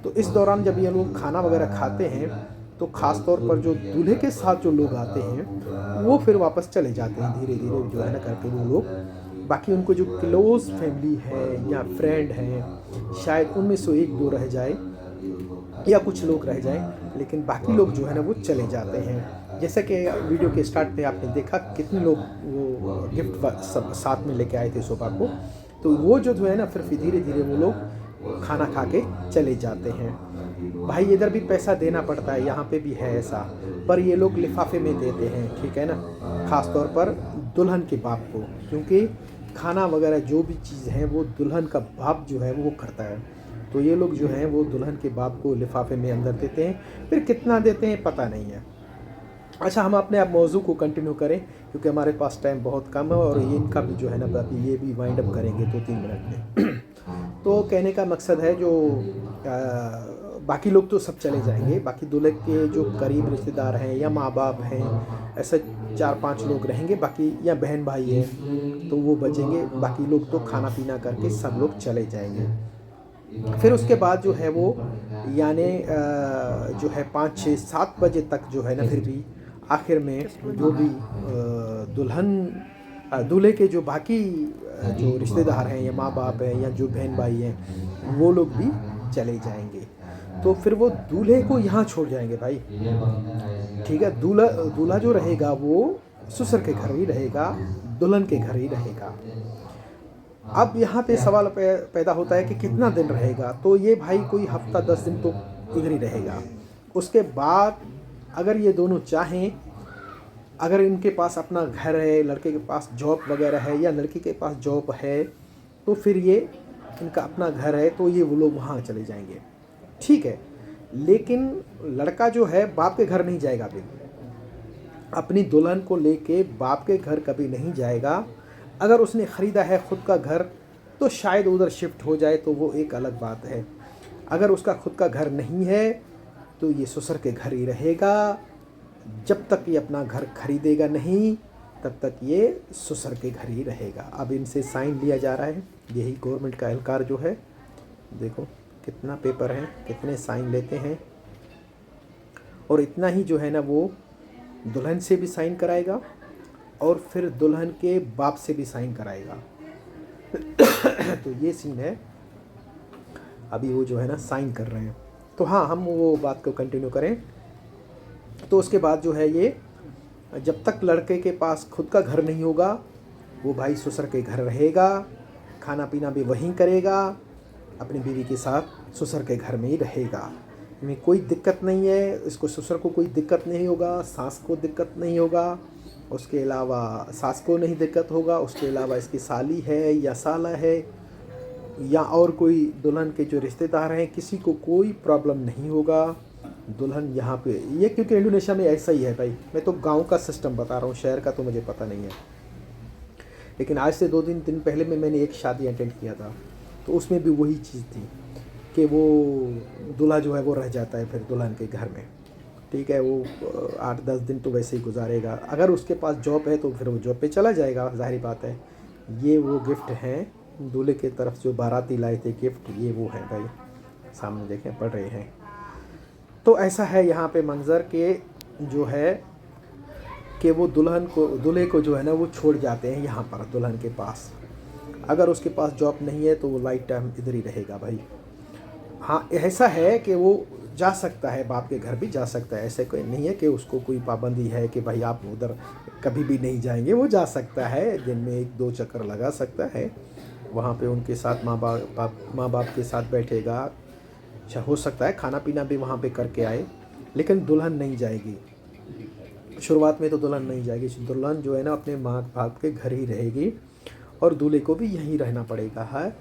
A: तो इस दौरान जब ये लोग खाना वगैरह खाते हैं तो ख़ास तौर पर जो दूल्हे के साथ जो लोग आते हैं वो फिर वापस चले जाते हैं धीरे धीरे जो है ना करके वो लोग। बाकी उनको जो क्लोज़ फैमिली है या फ्रेंड हैं शायद उनमें से 1-2 रह जाए या कुछ लोग रह जाएं, लेकिन बाकी लोग जो है ना वो चले जाते हैं। जैसे कि वीडियो के स्टार्ट पे आपने देखा कितने लोग वो गिफ्ट सब साथ में लेके आए थे सोफा को। तो वो जो है ना फिर धीरे धीरे वो लोग खाना खा के चले जाते हैं। भाई इधर भी पैसा देना पड़ता है, यहाँ पे भी है ऐसा, पर ये लोग लिफाफे में देते हैं, ठीक है ना, ख़ास तौर पर दुल्हन के बाप को, क्योंकि खाना वगैरह जो भी चीज़ है वो दुल्हन का बाप जो है वो करता है। तो ये लोग जो हैं वो दुल्हन के बाप को लिफाफे में अंदर देते हैं, फिर कितना देते हैं पता नहीं है। अच्छा, हम अपने आप मौजू को कंटिन्यू करें क्योंकि हमारे पास टाइम बहुत कम है और ये इनका भी जो है ना अभी ये भी वाइंड अप करेंगे 2-3 मिनट में। तो कहने का मकसद है जो बाकी लोग तो सब चले जाएंगे, बाकी दूल्हे के जो करीब रिश्तेदार हैं या माँ बाप हैं ऐसे 4-5 लोग रहेंगे, बाकी या बहन भाई हैं तो वो बचेंगे, बाकी लोग तो खाना पीना करके सब लोग चले जाएंगे। फिर उसके बाद जो है वो यानी जो है 5-6-7 बजे तक जो है ना फिर भी आखिर में जो भी दूल्हे के जो बाकी जो रिश्तेदार हैं या माँ बाप हैं या जो बहन भाई हैं वो लोग भी चले जाएंगे। तो फिर वो दूल्हे को यहाँ छोड़ जाएंगे भाई, ठीक है। दूल्हा जो रहेगा वो ससुर के घर ही रहेगा, दुल्हन के घर ही रहेगा। अब यहाँ पे सवाल पैदा होता है कि कितना दिन रहेगा। तो ये भाई कोई हफ्ता 10 दिन तो इधर ही रहेगा। उसके बाद अगर ये दोनों चाहें, अगर इनके पास अपना घर है, लड़के के पास जॉब वगैरह है या लड़की के पास जॉब है, तो फिर ये इनका अपना घर है तो ये वो लोग वहाँ चले जाएंगे, ठीक है। लेकिन लड़का जो है बाप के घर नहीं जाएगा, अभी अपनी दुल्हन को लेके बाप के घर कभी नहीं जाएगा। अगर उसने ख़रीदा है ख़ुद का घर तो शायद उधर शिफ्ट हो जाए, तो वो एक अलग बात है। अगर उसका खुद का घर नहीं है तो ये ससुर के घर ही रहेगा। जब तक ये अपना घर खरीदेगा नहीं तब तक ये ससुर के घर ही रहेगा। अब इनसे साइन लिया जा रहा है, यही गवर्नमेंट का एहलकार जो है, देखो कितना पेपर है, कितने साइन लेते हैं। और इतना ही जो है ना वो दुल्हन से भी साइन कराएगा और फिर दुल्हन के बाप से भी साइन कराएगा। तो ये सीन है, अभी वो जो है ना साइन कर रहे हैं। तो हाँ, हम वो बात को कंटिन्यू करें। तो उसके बाद जो है ये जब तक लड़के के पास खुद का घर नहीं होगा वो भाई ससुर के घर रहेगा, खाना पीना भी वहीं करेगा, अपनी बीवी के साथ ससुर के घर में ही रहेगा। इनमें कोई दिक्कत नहीं है, इसको ससुर को कोई दिक्कत नहीं होगा, सास को दिक्कत नहीं होगा, उसके अलावा सास को नहीं दिक्कत होगा, उसके अलावा इसकी साली है या साला है या और कोई दुल्हन के जो रिश्तेदार हैं, किसी को कोई प्रॉब्लम नहीं होगा। दुल्हन यहाँ पे ये, क्योंकि इंडोनेशिया में ऐसा ही है भाई, मैं तो गांव का सिस्टम बता रहा हूँ, शहर का तो मुझे पता नहीं है। लेकिन आज से 2-3 दिन पहले में मैंने एक शादी अटेंड किया था, तो उसमें भी वही चीज़ थी कि वो दूल्हा जो है वो रह जाता है फिर दुल्हन के घर में, ठीक है। वो 8-10 दिन तो वैसे ही गुजारेगा। अगर उसके पास जॉब है तो फिर वो जॉब पे चला जाएगा, जाहिर बात है। ये वो गिफ्ट हैं दूल्हे के तरफ जो बाराती लाए थे गिफ्ट, ये वो है भाई, सामने देखें पढ़ रहे हैं। तो ऐसा है यहाँ पे मंजर के जो है कि वो दूल्हे को जो है ना वो छोड़ जाते हैं यहाँ पर दुल्हन के पास। अगर उसके पास जॉब नहीं है तो वो लाइफ टाइम इधर ही रहेगा भाई। हाँ, ऐसा है कि वो जा सकता है, बाप के घर भी जा सकता है, ऐसे कोई नहीं है कि उसको कोई पाबंदी है कि भाई आप उधर कभी भी नहीं जाएंगे। वो जा सकता है, दिन में 1-2 चक्कर लगा सकता है, वहाँ पे उनके साथ माँ बाप के साथ बैठेगा। अच्छा, हो सकता है खाना पीना भी वहाँ पे करके आए, लेकिन दुल्हन नहीं जाएगी। शुरुआत में तो दुल्हन नहीं जाएगी, दुल्हन जो है ना अपने माँ बाप के घर ही रहेगी और दूल्हे को भी यहीं रहना पड़ेगा है।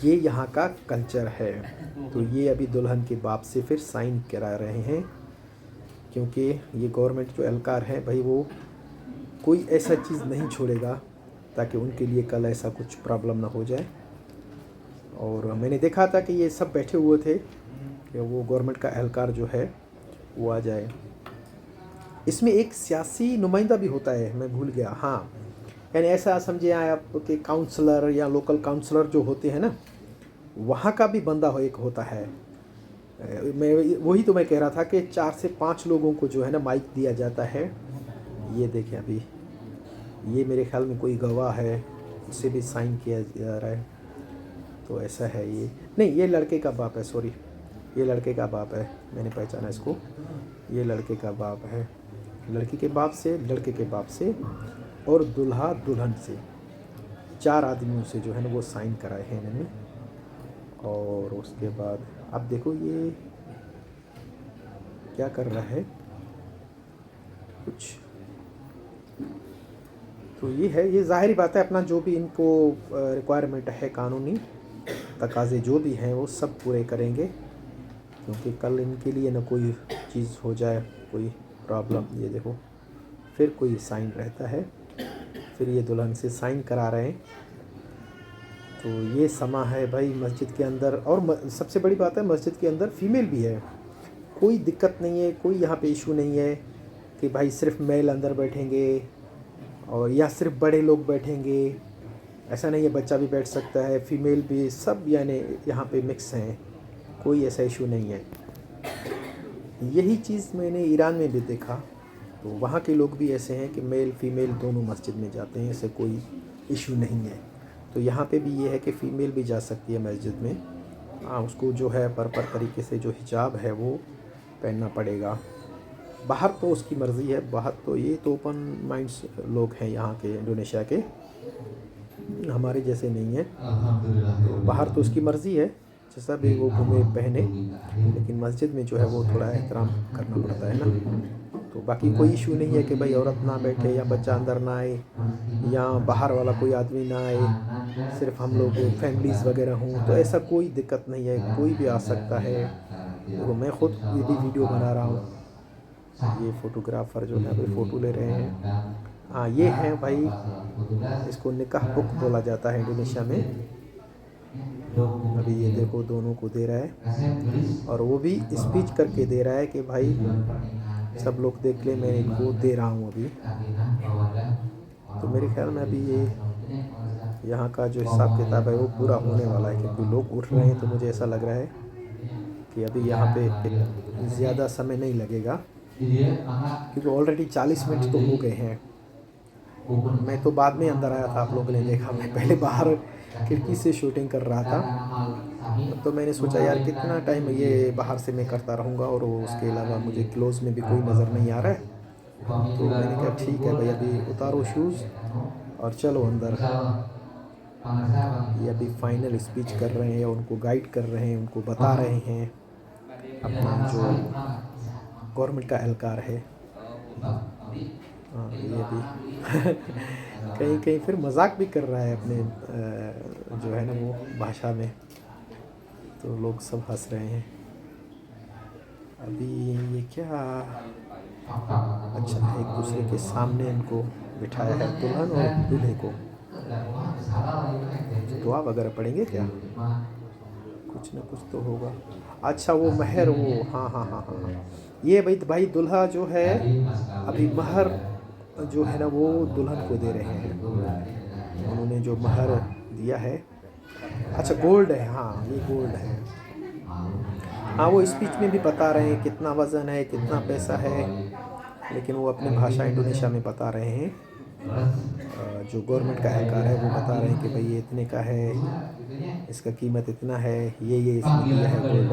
A: ये यहाँ का कल्चर है। तो ये अभी दुल्हन के बाप से फिर साइन करा रहे हैं, क्योंकि ये गवर्नमेंट जो एहलकार है भाई, वो कोई ऐसा चीज़ नहीं छोड़ेगा ताकि उनके लिए कल ऐसा कुछ प्रॉब्लम ना हो जाए। और मैंने देखा था कि ये सब बैठे हुए थे कि वो गवर्नमेंट का एहलकार जो है वो आ जाए। इसमें एक सियासी नुमाइंदा भी होता है, मैं भूल गया। हाँ, यानी ऐसा समझे आप कि काउंसलर या लोकल काउंसलर जो होते हैं ना, वहाँ का भी बंदा एक होता है। मैं वही तो मैं कह रहा था कि 4 से 5 लोगों को जो है ना माइक दिया जाता है। ये देखें, अभी ये मेरे ख्याल में कोई गवाह है, उससे भी साइन किया जा रहा है। तो ऐसा है। ये नहीं, ये लड़के का बाप है, सॉरी, ये लड़के का बाप है, मैंने पहचाना इसको। ये लड़के का बाप है, लड़की के बाप से, लड़के के बाप से और दूल्हा दुल्हन से, 4 आदमियों से जो है ना वो साइन कराए हैं इन्होंने। और उसके बाद अब देखो ये क्या कर रहा है कुछ। तो ये है, ये ज़ाहिरी बात है, अपना जो भी इनको रिक्वायरमेंट है, कानूनी तकाज़े जो भी हैं वो सब पूरे करेंगे, क्योंकि कल इनके लिए ना कोई चीज़ हो जाए, कोई प्रॉब्लम। ये देखो फिर कोई साइन रहता है, फिर ये दुल्हन से साइन करा रहे हैं। तो ये समा है भाई मस्जिद के अंदर। और सबसे बड़ी बात है, मस्जिद के अंदर फ़ीमेल भी है, कोई दिक्कत नहीं है, कोई यहाँ पे इशू नहीं है कि भाई सिर्फ मेल अंदर बैठेंगे और या सिर्फ बड़े लोग बैठेंगे। ऐसा नहीं है, बच्चा भी बैठ सकता है, फ़ीमेल भी, सब यानी यहाँ पे मिक्स हैं, कोई ऐसा इशू नहीं है। यही चीज़ मैंने ईरान में भी देखा, तो वहाँ के लोग भी ऐसे हैं कि मेल फीमेल दोनों मस्जिद में जाते हैं, ऐसे कोई इशू नहीं है। तो यहाँ पे भी ये है कि फ़ीमेल भी जा सकती है मस्जिद में। हाँ, उसको जो है पर तरीके से जो हिजाब है वो पहनना पड़ेगा। बाहर तो उसकी मर्ज़ी है, बाहर तो ये तो ओपन माइंड्स लोग हैं यहाँ के, इंडोनेशिया के, हमारे जैसे नहीं है। तो बाहर तो उसकी मर्ज़ी है, जैसा भी वो घूमे पहने, लेकिन मस्जिद में जो है वो थोड़ा एहतराम करना पड़ता है ना। तो बाकी कोई इशू नहीं है कि भाई औरत ना बैठे या बच्चा अंदर ना आए या बाहर वाला कोई आदमी ना आए, सिर्फ हम लोग फैमिलीज़ वगैरह हों, तो ऐसा कोई दिक्कत नहीं है, कोई भी आ सकता है। तो मैं ख़ुद ये भी वीडियो बना रहा हूँ। ये फ़ोटोग्राफ़र जो है अभी फ़ोटो ले रहे हैं। हाँ, ये है भाई, इसको निकाह बुक बोला जाता है इंडोनेशिया में। अभी ये देखो दोनों को दे रहा है, और वो भी स्पीच करके दे रहा है कि भाई सब लोग देख ले, मैं इनको दे रहा हूँ अभी। तो मेरे ख्याल में अभी ये यहाँ का जो हिसाब किताब है वो पूरा होने वाला है, क्योंकि लोग उठ रहे हैं। तो मुझे ऐसा लग रहा है कि अभी यहाँ पे ज़्यादा समय नहीं लगेगा, क्योंकि ऑलरेडी 40 मिनट तो हो गए हैं। मैं तो बाद में अंदर आया था, आप लोगों ने देखा, मैं पहले बाहर खिड़की से शूटिंग कर रहा था। तो मैंने सोचा यार कितना टाइम ये बाहर से मैं करता रहूँगा, और उसके अलावा मुझे क्लोज़ में भी कोई नज़र नहीं आ रहा है। तो मैंने कहा ठीक है भाई, अभी उतारो शूज़ और चलो अंदर। ये अभी फाइनल स्पीच कर रहे हैं, उनको गाइड कर रहे हैं, उनको बता रहे हैं अपना जो गवर्नमेंट का एहलकार है। हाँ, ये भी कहीं कहीं फिर मजाक भी कर रहा है अपने जो है ना वो भाषा में, तो लोग सब हंस रहे हैं। अभी ये क्या, अच्छा, एक दूसरे के सामने इनको बिठाया है, दुल्हन और दूल्हे को। दुआ वगैरह पढ़ेंगे क्या, कुछ ना कुछ तो होगा। अच्छा, वो महर, वो हाँ, ये भाई दुल्हा जो है अभी महर जो है ना वो दुल्हन को दे रहे हैं। उन्होंने जो महर दिया है, अच्छा गोल्ड है, हाँ ये गोल्ड है। हाँ, वो स्पीच में भी बता रहे हैं कितना वज़न है, कितना पैसा है, लेकिन वो अपनी भाषा इंडोनेशिया में बता रहे हैं। जो गवर्नमेंट का एहलकार है वो बता रहे हैं कि भाई ये इतने का है, इसका कीमत इतना है, ये इसमें दिया है गोल्ड।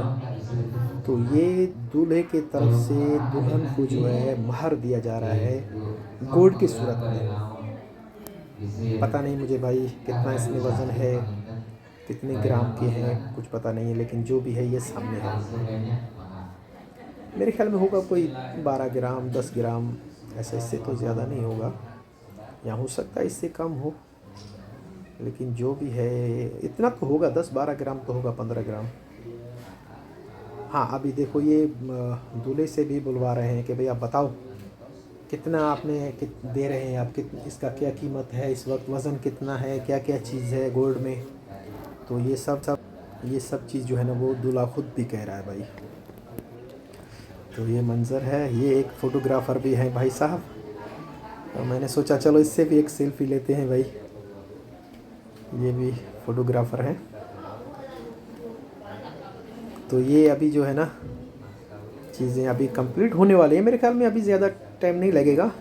A: तो ये दूल्हे की तरफ से दुल्हन को जो है महर दिया जा रहा है गोल्ड की सूरत में। पता नहीं मुझे भाई कितना इसमें वज़न है, कितने ग्राम के हैं, कुछ पता नहीं है, लेकिन जो भी है ये सामने है। मेरे ख्याल में होगा कोई 12 ग्राम 10 ग्राम ऐसे, इससे तो ज़्यादा नहीं होगा, या हो सकता है इससे कम हो, लेकिन जो भी है इतना तो होगा, 10-12 ग्राम तो होगा, 15 ग्राम। हाँ, अभी देखो ये दूल्हे से भी बुलवा रहे हैं कि भाई आप बताओ कितना आपने दे रहे हैं आप, इसका क्या कीमत है इस वक्त, वज़न कितना है, क्या क्या चीज़ है गोल्ड में। तो ये सब चीज़ जो है ना वो दूल्हा खुद भी कह रहा है भाई। तो ये मंज़र है, ये एक फ़ोटोग्राफ़र भी हैं भाई साहब, तो मैंने सोचा चलो इससे भी एक सेल्फ़ी लेते हैं भाई। ये भी फ़ोटोग्राफ़र हैं। तो ये अभी जो है ना चीज़ें अभी कंप्लीट होने वाली है, मेरे ख्याल में अभी ज़्यादा टाइम नहीं लगेगा,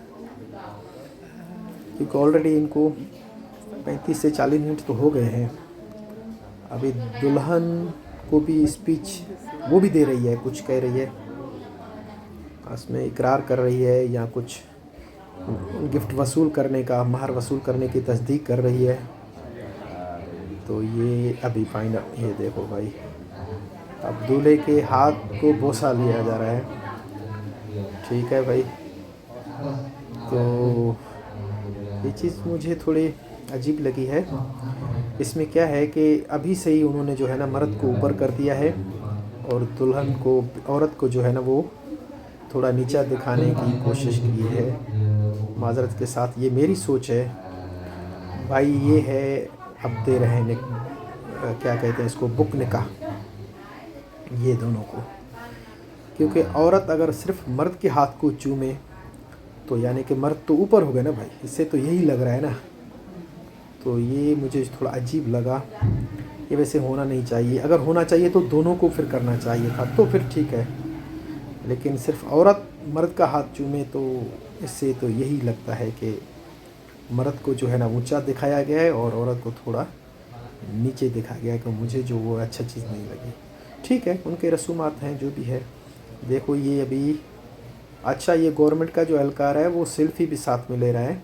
A: क्योंकि ऑलरेडी इनको 35 से 40 मिनट तो हो गए हैं। अभी दुल्हन को भी स्पीच वो भी दे रही है, कुछ कह रही है, उसमें इकरार कर रही है या कुछ गिफ्ट वसूल करने का, महर वसूल करने की तस्दीक कर रही है। तो ये अभी फाइनल, ये देखो भाई, अब दूल्हे के हाथ को बोसा लिया जा रहा है। ठीक है भाई, तो ये चीज़ मुझे थोड़ी अजीब लगी है। इसमें क्या है कि अभी से ही उन्होंने जो है ना मर्द को ऊपर कर दिया है और दुल्हन को, औरत को जो है ना वो थोड़ा नीचा दिखाने की कोशिश की है। माजरत के साथ ये मेरी सोच है भाई। ये है अब दे रहे हैं क्या कहते हैं इसको, बुक निकाह, ये दोनों को। क्योंकि औरत अगर सिर्फ मर्द के हाथ को चूमे तो यानी कि मर्द तो ऊपर हो गया ना भाई, इससे तो यही लग रहा है ना। तो ये मुझे थोड़ा अजीब लगा, ये वैसे होना नहीं चाहिए। अगर होना चाहिए तो दोनों को फिर करना चाहिए था, तो फिर ठीक है, लेकिन सिर्फ औरत मर्द का हाथ चूमे तो इससे तो यही लगता है कि मर्द को जो है ना ऊंचा दिखाया गया है और औरत को थोड़ा नीचे दिखाया गया है, कि मुझे जो वो अच्छा चीज़ नहीं लगी। ठीक है, उनके रसूमात हैं जो भी है। देखो ये अभी अच्छा, ये गवर्नमेंट का जो एहलकार है वो सेल्फ़ी भी साथ में ले रहा है,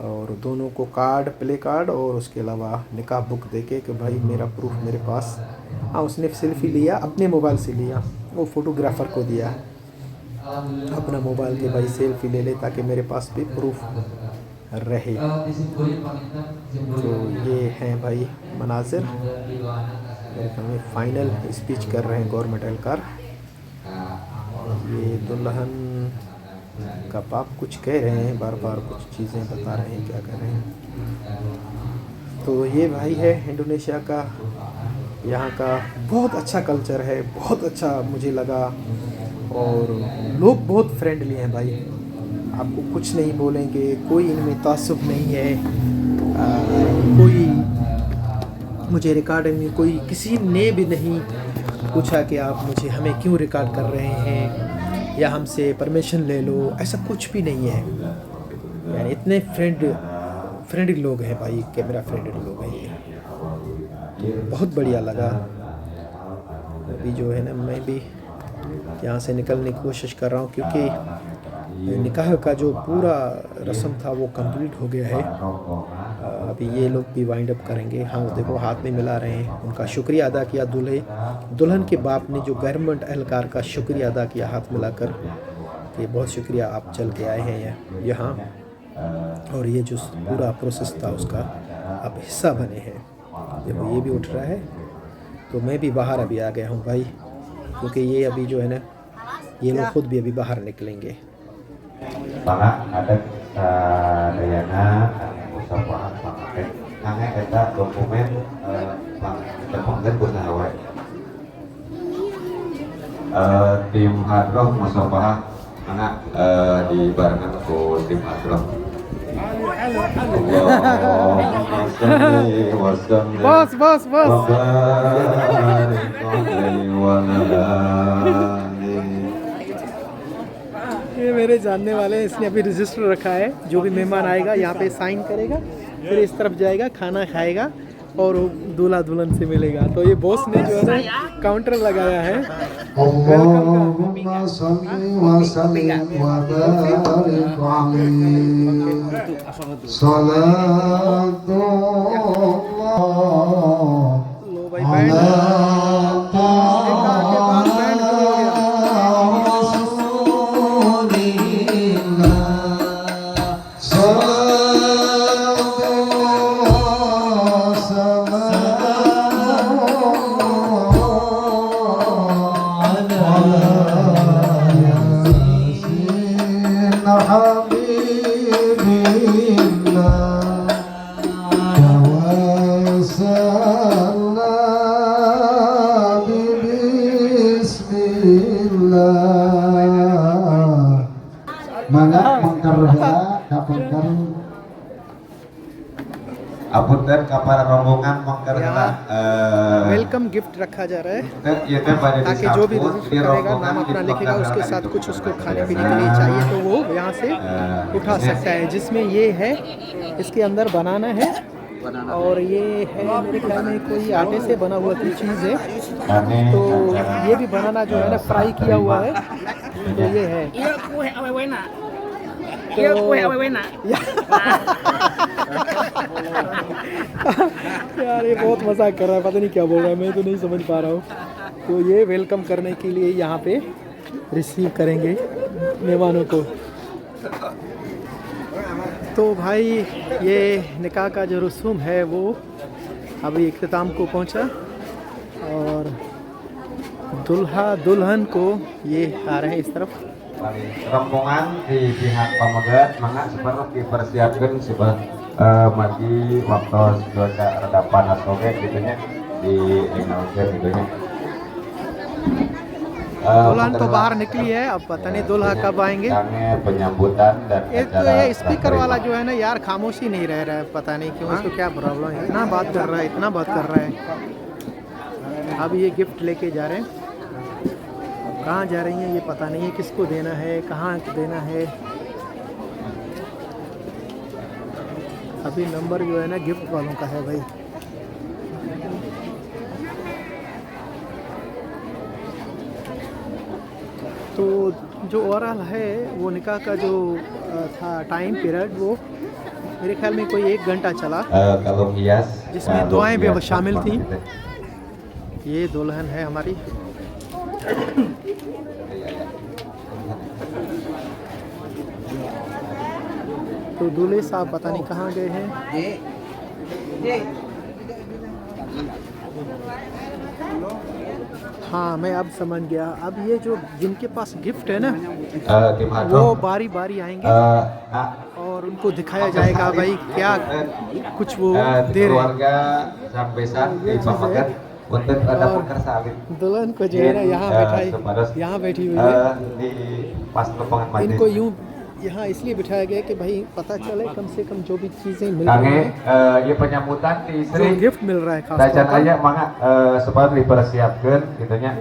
A: और दोनों को कार्ड, प्ले कार्ड और उसके अलावा निकाह बुक देके कि भाई मेरा प्रूफ मेरे पास। हाँ, उसने सेल्फ़ी लिया, अपने मोबाइल से लिया, वो फ़ोटोग्राफ़र को दिया अपना मोबाइल के, भाई सेल्फ़ी ले ले ताकि मेरे पास भी प्रूफ रहे। तो ये हैं भाई मनाजिर, हमें फ़ाइनल स्पीच कर रहे हैं गवर्नमेंट एहलकार। ये दुल्हन का बाप कुछ कह रहे हैं, बार बार कुछ चीज़ें बता रहे हैं, क्या कर रहे हैं। तो ये भाई है इंडोनेशिया का, यहाँ का बहुत अच्छा कल्चर है, बहुत अच्छा मुझे लगा, और लोग बहुत फ्रेंडली हैं भाई, आपको कुछ नहीं बोलेंगे, कोई इनमें तासुब नहीं है। कोई मुझे रिकॉर्डिंग में कोई किसी ने भी नहीं पूछा कि आप मुझे हमें क्यों रिकॉर्ड कर रहे हैं या हमसे परमिशन ले लो, ऐसा कुछ भी नहीं है। यानी इतने फ्रेंडली लोग हैं भाई, कैमरा फ्रेंडली लोग हैं ये, बहुत बढ़िया लगा। अभी जो है ना मैं भी यहाँ से निकलने की कोशिश कर रहा हूँ, क्योंकि निकाह का जो पूरा रस्म था वो कंप्लीट हो गया है। अभी ये लोग भी वाइंड अप करेंगे। हाँ देखो हाथ में मिला रहे हैं, उनका शुक्रिया अदा किया दुल्हन के बाप ने, जो गवर्नमेंट एहलकार का शुक्रिया अदा किया हाथ मिलाकर कि बहुत शुक्रिया, आप चल के आए हैं यहाँ, और ये जो पूरा प्रोसेस था उसका आप हिस्सा बने हैं। देखो ये भी उठ रहा है, तो मैं भी बाहर अभी आ गया हूँ भाई, क्योंकि ये अभी जो है ना ये लोग खुद भी अभी बाहर निकलेंगे।
B: Para adat Dayana Musafahat Pangkat Nangai eta dokumen Pangkat Bunawe tim Hadroh Musafahat anak dibarengan ku tim Hadroh. Allahumma salli wa sallim
A: बस
B: wa barik alaihi wa ala alihi
A: ये मेरे जानने वाले हैं, इसने अभी रजिस्टर रखा है। जो भी मेहमान आएगा यहाँ पे साइन करेगा, फिर इस तरफ जाएगा, खाना खाएगा और वो दूल्हा दुल्हन से मिलेगा। तो ये बॉस ने जो है ना काउंटर लगाया है।
C: Allahumma salli wa sallim wa barik alaihi salatullah
A: लो भाई बैंड निकाह के बाद बैंड शुरू हो गया।
B: Apunten kapal rombongan mengkerna
A: welcome gift रखा जा रहा है
B: ये तो pada
A: ताकि जो भी रजिस्टर करेगा नाम अपना लिखेगा, उसके साथ कुछ उसको खाने पीने के लिए चाहिए तो वो यहाँ से उठा सकता है। जिसमें ये है, इसके अंदर बनाना है और ये है मेरे ख्याल में कोई आटे से बना हुआ कोई चीज़ है। तो ये भी बनाना जो है ना फ्राई किया हुआ है। तो ये है यार ये बहुत मजाक कर रहा है, पता नहीं क्या बोल रहा है, मैं तो नहीं समझ पा रहा हूँ। तो ये वेलकम करने के लिए यहाँ पे रिसीव करेंगे मेहमानों को। तो भाई ये निकाह का जो रसूम है वो अभी इख्तिताम को पहुँचा और दुल्हा दुल्हन को ये आ रहे हैं इस तरफ।
B: rombongan di pihak pemegat mangga seperti dipersiapkan magi waktu cuaca rada panas oke gitunya di Indonesia gitunya.
A: दुल्हन तो बाहर निकली है, अब पता नहीं दुल्हा कब आएंगे।
B: penyambutan dan
A: ये तो ये स्पीकर वाला जो है ना यार खामोशी नहीं रह रहा है, पता नहीं क्यों, उसको क्या प्रॉब्लम है, इतना बात कर रहा है, इतना बात कर रहा है। अब ये गिफ्ट लेके जा रहे हैं, कहाँ जा रही हैं ये पता नहीं है, किसको देना है, कहाँ देना है। अभी नंबर जो है ना गिफ्ट वालों का है भाई। तो जो ओवरऑल है वो निकाह का जो था टाइम पीरियड वो मेरे ख्याल में कोई 1 घंटा चला, जिसमें दुआएं भी शामिल थी। ये दुल्हन है हमारी। तो दूल्हे साहब पता नहीं कहाँ गए हैं। हाँ मैं अब समझ गया, अब ये जो जिनके पास गिफ्ट है ना वो बारी बारी आएंगे और उनको दिखाया जाएगा भाई क्या कुछ वो दे रहे हैं। दुल्हन को जो है ना यहाँ बैठी हुई है, इनको यूँ यहाँ इसलिए बिठाया गया कि भाई पता चले कम से कम जो भी चीज़ें मिल रही हैं,
B: ये penyambutan di istri
A: जो गिफ्ट मिल रहा है खास
B: dacan
A: तौर पर।
B: aja mangga supaya dipersiapkan gitunya.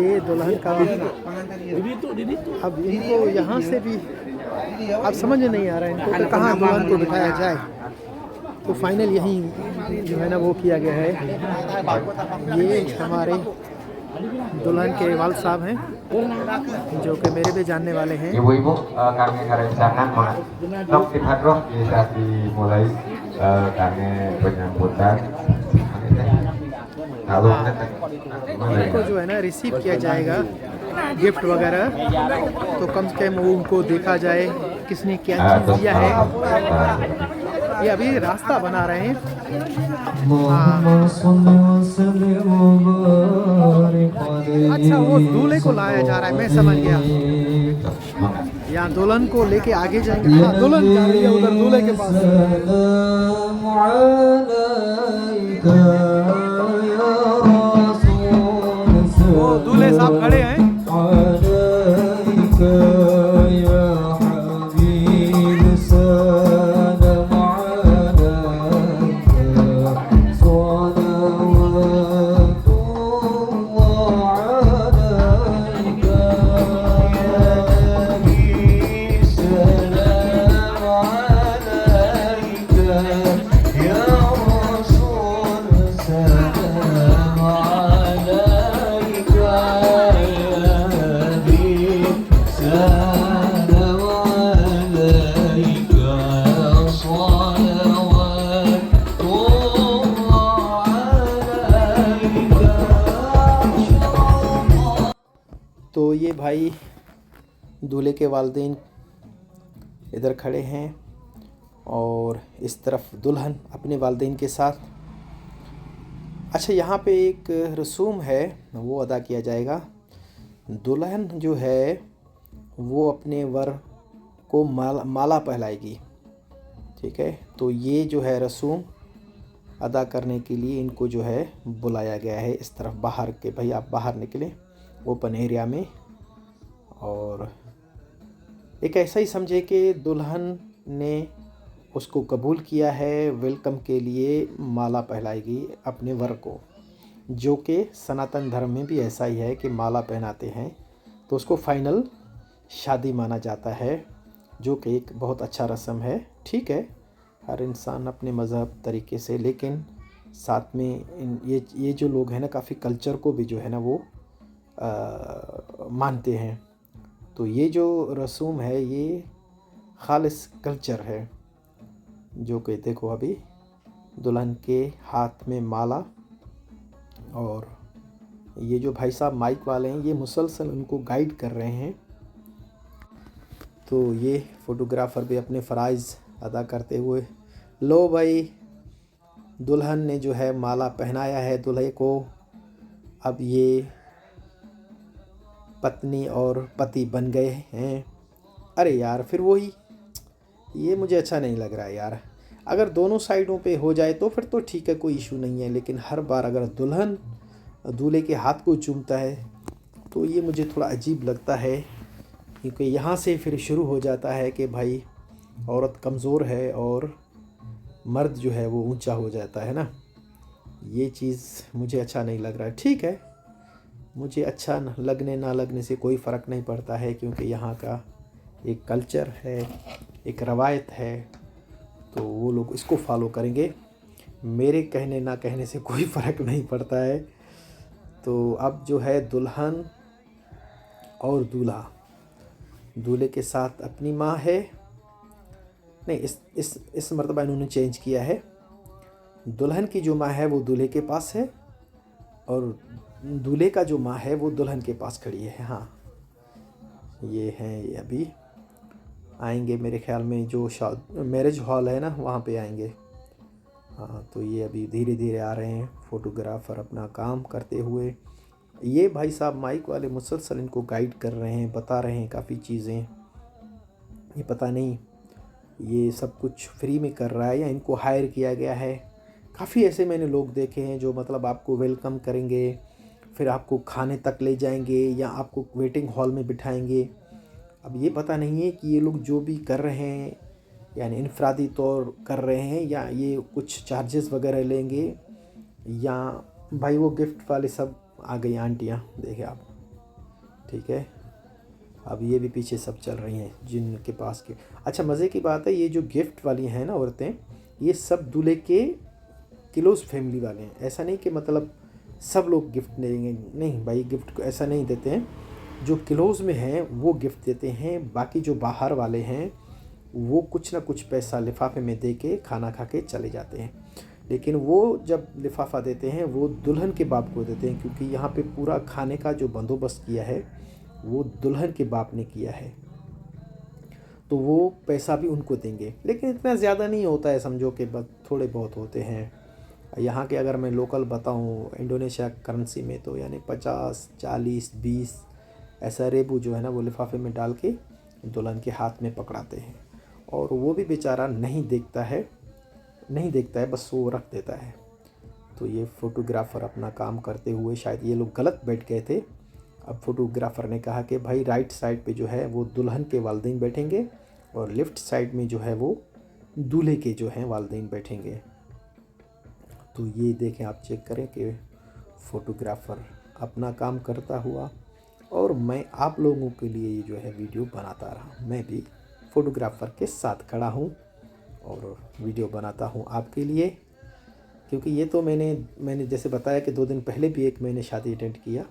A: ये दुल्हन का अब इनको यहाँ से भी अब समझ नहीं आ रहा है इनको कि कहाँ दुल्हन को बिठाया जाए। तो फाइनल यहीं जो है ना वो किया गया है। ये हमारे दुल्हन के वाल साहब हैं जो कि मेरे भी जानने वाले हैं।
B: Ibu-ibu kami ngerencangan dok dihadroh bisa dimulai kami penyambutan. Lalu
A: उनको जो है ना रिसीव किया जाएगा गिफ्ट वगैरह, तो कम से कम वो उनको देखा जाए किसने क्या चीज़ दिया है। ये अभी रास्ता बना रहे हैं। अच्छा वो दूल्हे को लाया जा रहा है, मैं समझ गया। यहाँ दुल्हन को लेके आगे जाएंगे। हाँ दुल्हन जा रही है उधर दूल्हे के पास। वो दूल्हे साहब खड़े हैं। भाई दूल्हे के वालिदैन इधर खड़े हैं और इस तरफ दुल्हन अपने वालिदैन के साथ। अच्छा, यहाँ पे एक रसूम है वो अदा किया जाएगा। दुल्हन जो है वो अपने वर को माला पहनाएगी, ठीक है। तो ये जो है रसूम अदा करने के लिए इनको जो है बुलाया गया है इस तरफ बाहर के, भाई आप बाहर निकलें ओपन एरिया में। और एक ऐसा ही समझे कि दुल्हन ने उसको कबूल किया है, वेलकम के लिए माला पहनाएगी अपने वर को, जो कि सनातन धर्म में भी ऐसा ही है कि माला पहनाते हैं तो उसको फाइनल शादी माना जाता है, जो कि एक बहुत अच्छा रस्म है। ठीक है, हर इंसान अपने मज़हब तरीके से, लेकिन साथ में ये जो लोग हैं ना काफ़ी कल्चर को भी जो है ना वो मानते हैं। तो ये जो रसूम है ये खालिस कल्चर है, जो कि देखो अभी दुल्हन के हाथ में माला, और ये जो भाई साहब माइक वाले हैं ये मुसलसल उनको गाइड कर रहे हैं। तो ये फ़ोटोग्राफ़र भी अपने फ़राइज़ अदा करते हुए, लो भाई दुल्हन ने जो है माला पहनाया है दूल्हे को, अब ये पत्नी और पति बन गए हैं। अरे यार फिर वही, ये मुझे अच्छा नहीं लग रहा है यार। अगर दोनों साइडों पे हो जाए तो फिर तो ठीक है, कोई इशू नहीं है, लेकिन हर बार अगर दुल्हन दूल्हे के हाथ को चूमता है तो ये मुझे थोड़ा अजीब लगता है, क्योंकि यहाँ से फिर शुरू हो जाता है कि भाई औरत कमज़ोर है और मर्द जो है वो ऊंचा हो जाता है ना। ये चीज़ मुझे अच्छा नहीं लग रहा है। ठीक है, मुझे अच्छा लगने ना लगने से कोई फ़र्क नहीं पड़ता है, क्योंकि यहाँ का एक कल्चर है, एक रवायत है, तो वो लोग इसको फॉलो करेंगे। मेरे कहने ना कहने से कोई फ़र्क नहीं पड़ता है। तो अब जो है दुल्हन और दूल्हा, दूल्हे के साथ अपनी माँ है, नहीं इस मर्तबा इन्होंने चेंज किया है। दुल्हन की जो माँ है वो दूल्हे के पास है और दूल्हे का जो माँ है वो दुल्हन के पास खड़ी है। हाँ, ये हैं, ये अभी आएंगे मेरे ख्याल में, जो मैरिज हॉल है ना वहाँ पे आएंगे। हाँ, तो ये अभी धीरे धीरे आ रहे हैं फ़ोटोग्राफ़र अपना काम करते हुए। ये भाई साहब माइक वाले मुसलसल इनको गाइड कर रहे हैं, बता रहे हैं काफ़ी चीज़ें। ये पता नहीं ये सब कुछ फ्री में कर रहा है या इनको हायर किया गया है। काफ़ी ऐसे मैंने लोग देखे हैं जो मतलब आपको वेलकम करेंगे, फिर आपको खाने तक ले जाएंगे या आपको वेटिंग हॉल में बिठाएंगे। अब ये पता नहीं है कि ये लोग जो भी कर रहे हैं यानी इनफरादी तौर कर रहे हैं या ये कुछ चार्जेस वगैरह लेंगे, या भाई वो गिफ्ट वाले सब आ गई आंटियाँ, देखे आप। ठीक है, अब ये भी पीछे सब चल रही हैं जिनके पास के। अच्छा, मज़े की बात है, ये जो गिफ्ट वाली हैं ना औरतें, ये सब दूल्हे के क्लोज फैमिली वाले हैं। ऐसा नहीं कि मतलब सब लोग गिफ्ट देंगे, नहीं भाई, गिफ्ट को ऐसा नहीं देते हैं। जो क्लोज में हैं वो गिफ्ट देते हैं, बाकी जो बाहर वाले हैं वो कुछ ना कुछ पैसा लिफाफे में दे के खाना खा के चले जाते हैं। लेकिन वो जब लिफाफा देते हैं वो दुल्हन के बाप को देते हैं, क्योंकि यहाँ पे पूरा खाने का जो बंदोबस्त किया है वो दुल्हन के बाप ने किया है, तो वो पैसा भी उनको देंगे। लेकिन इतना ज़्यादा नहीं होता है, समझो कि बस थोड़े बहुत होते हैं। यहाँ के अगर मैं लोकल बताऊँ इंडोनेशिया करेंसी में, तो यानी 50, 40, 20 ऐसा रेबू जो है ना वो लिफाफे में डाल के दुल्हन के हाथ में पकड़ाते हैं, और वो भी बेचारा नहीं देखता है, बस वो रख देता है। तो ये फ़ोटोग्राफ़र अपना काम करते हुए, शायद ये लोग गलत बैठ गए थे। अब फ़ोटोग्राफ़र ने कहा कि भाई राइट साइड पे जो है वो दुल्हन के वालिदैन बैठेंगे और लेफ़्ट साइड में जो है वो दूल्हे के जो हैं वालिदैन बैठेंगे। तो ये देखें, आप चेक करें कि फ़ोटोग्राफ़र अपना काम करता हुआ, और मैं आप लोगों के लिए ये जो है वीडियो बनाता रहा। मैं भी फ़ोटोग्राफ़र के साथ खड़ा हूँ और वीडियो बनाता हूँ आपके लिए, क्योंकि ये तो मैंने जैसे बताया कि 2 दिन पहले भी एक मैंने शादी अटेंड किया।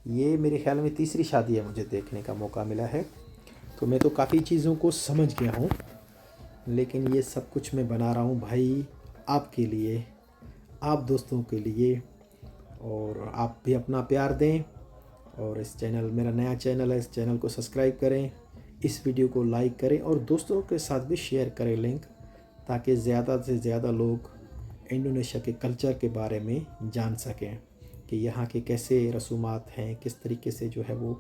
A: ये मेरे ख्याल में तीसरी शादी है मुझे देखने का मौका मिला है। तो मैं तो काफ़ी चीज़ों को समझ गया हूँ, लेकिन ये सब कुछ मैं बना रहा हूँ भाई आपके लिए, आप दोस्तों के लिए, और आप भी अपना प्यार दें। और इस चैनल, मेरा नया चैनल है, इस चैनल को सब्सक्राइब करें, इस वीडियो को लाइक करें और दोस्तों के साथ भी शेयर करें लिंक, ताकि ज़्यादा से ज़्यादा लोग इंडोनेशिया के कल्चर के बारे में जान सकें कि यहाँ के कैसे रसूमात हैं, किस तरीके से जो है वो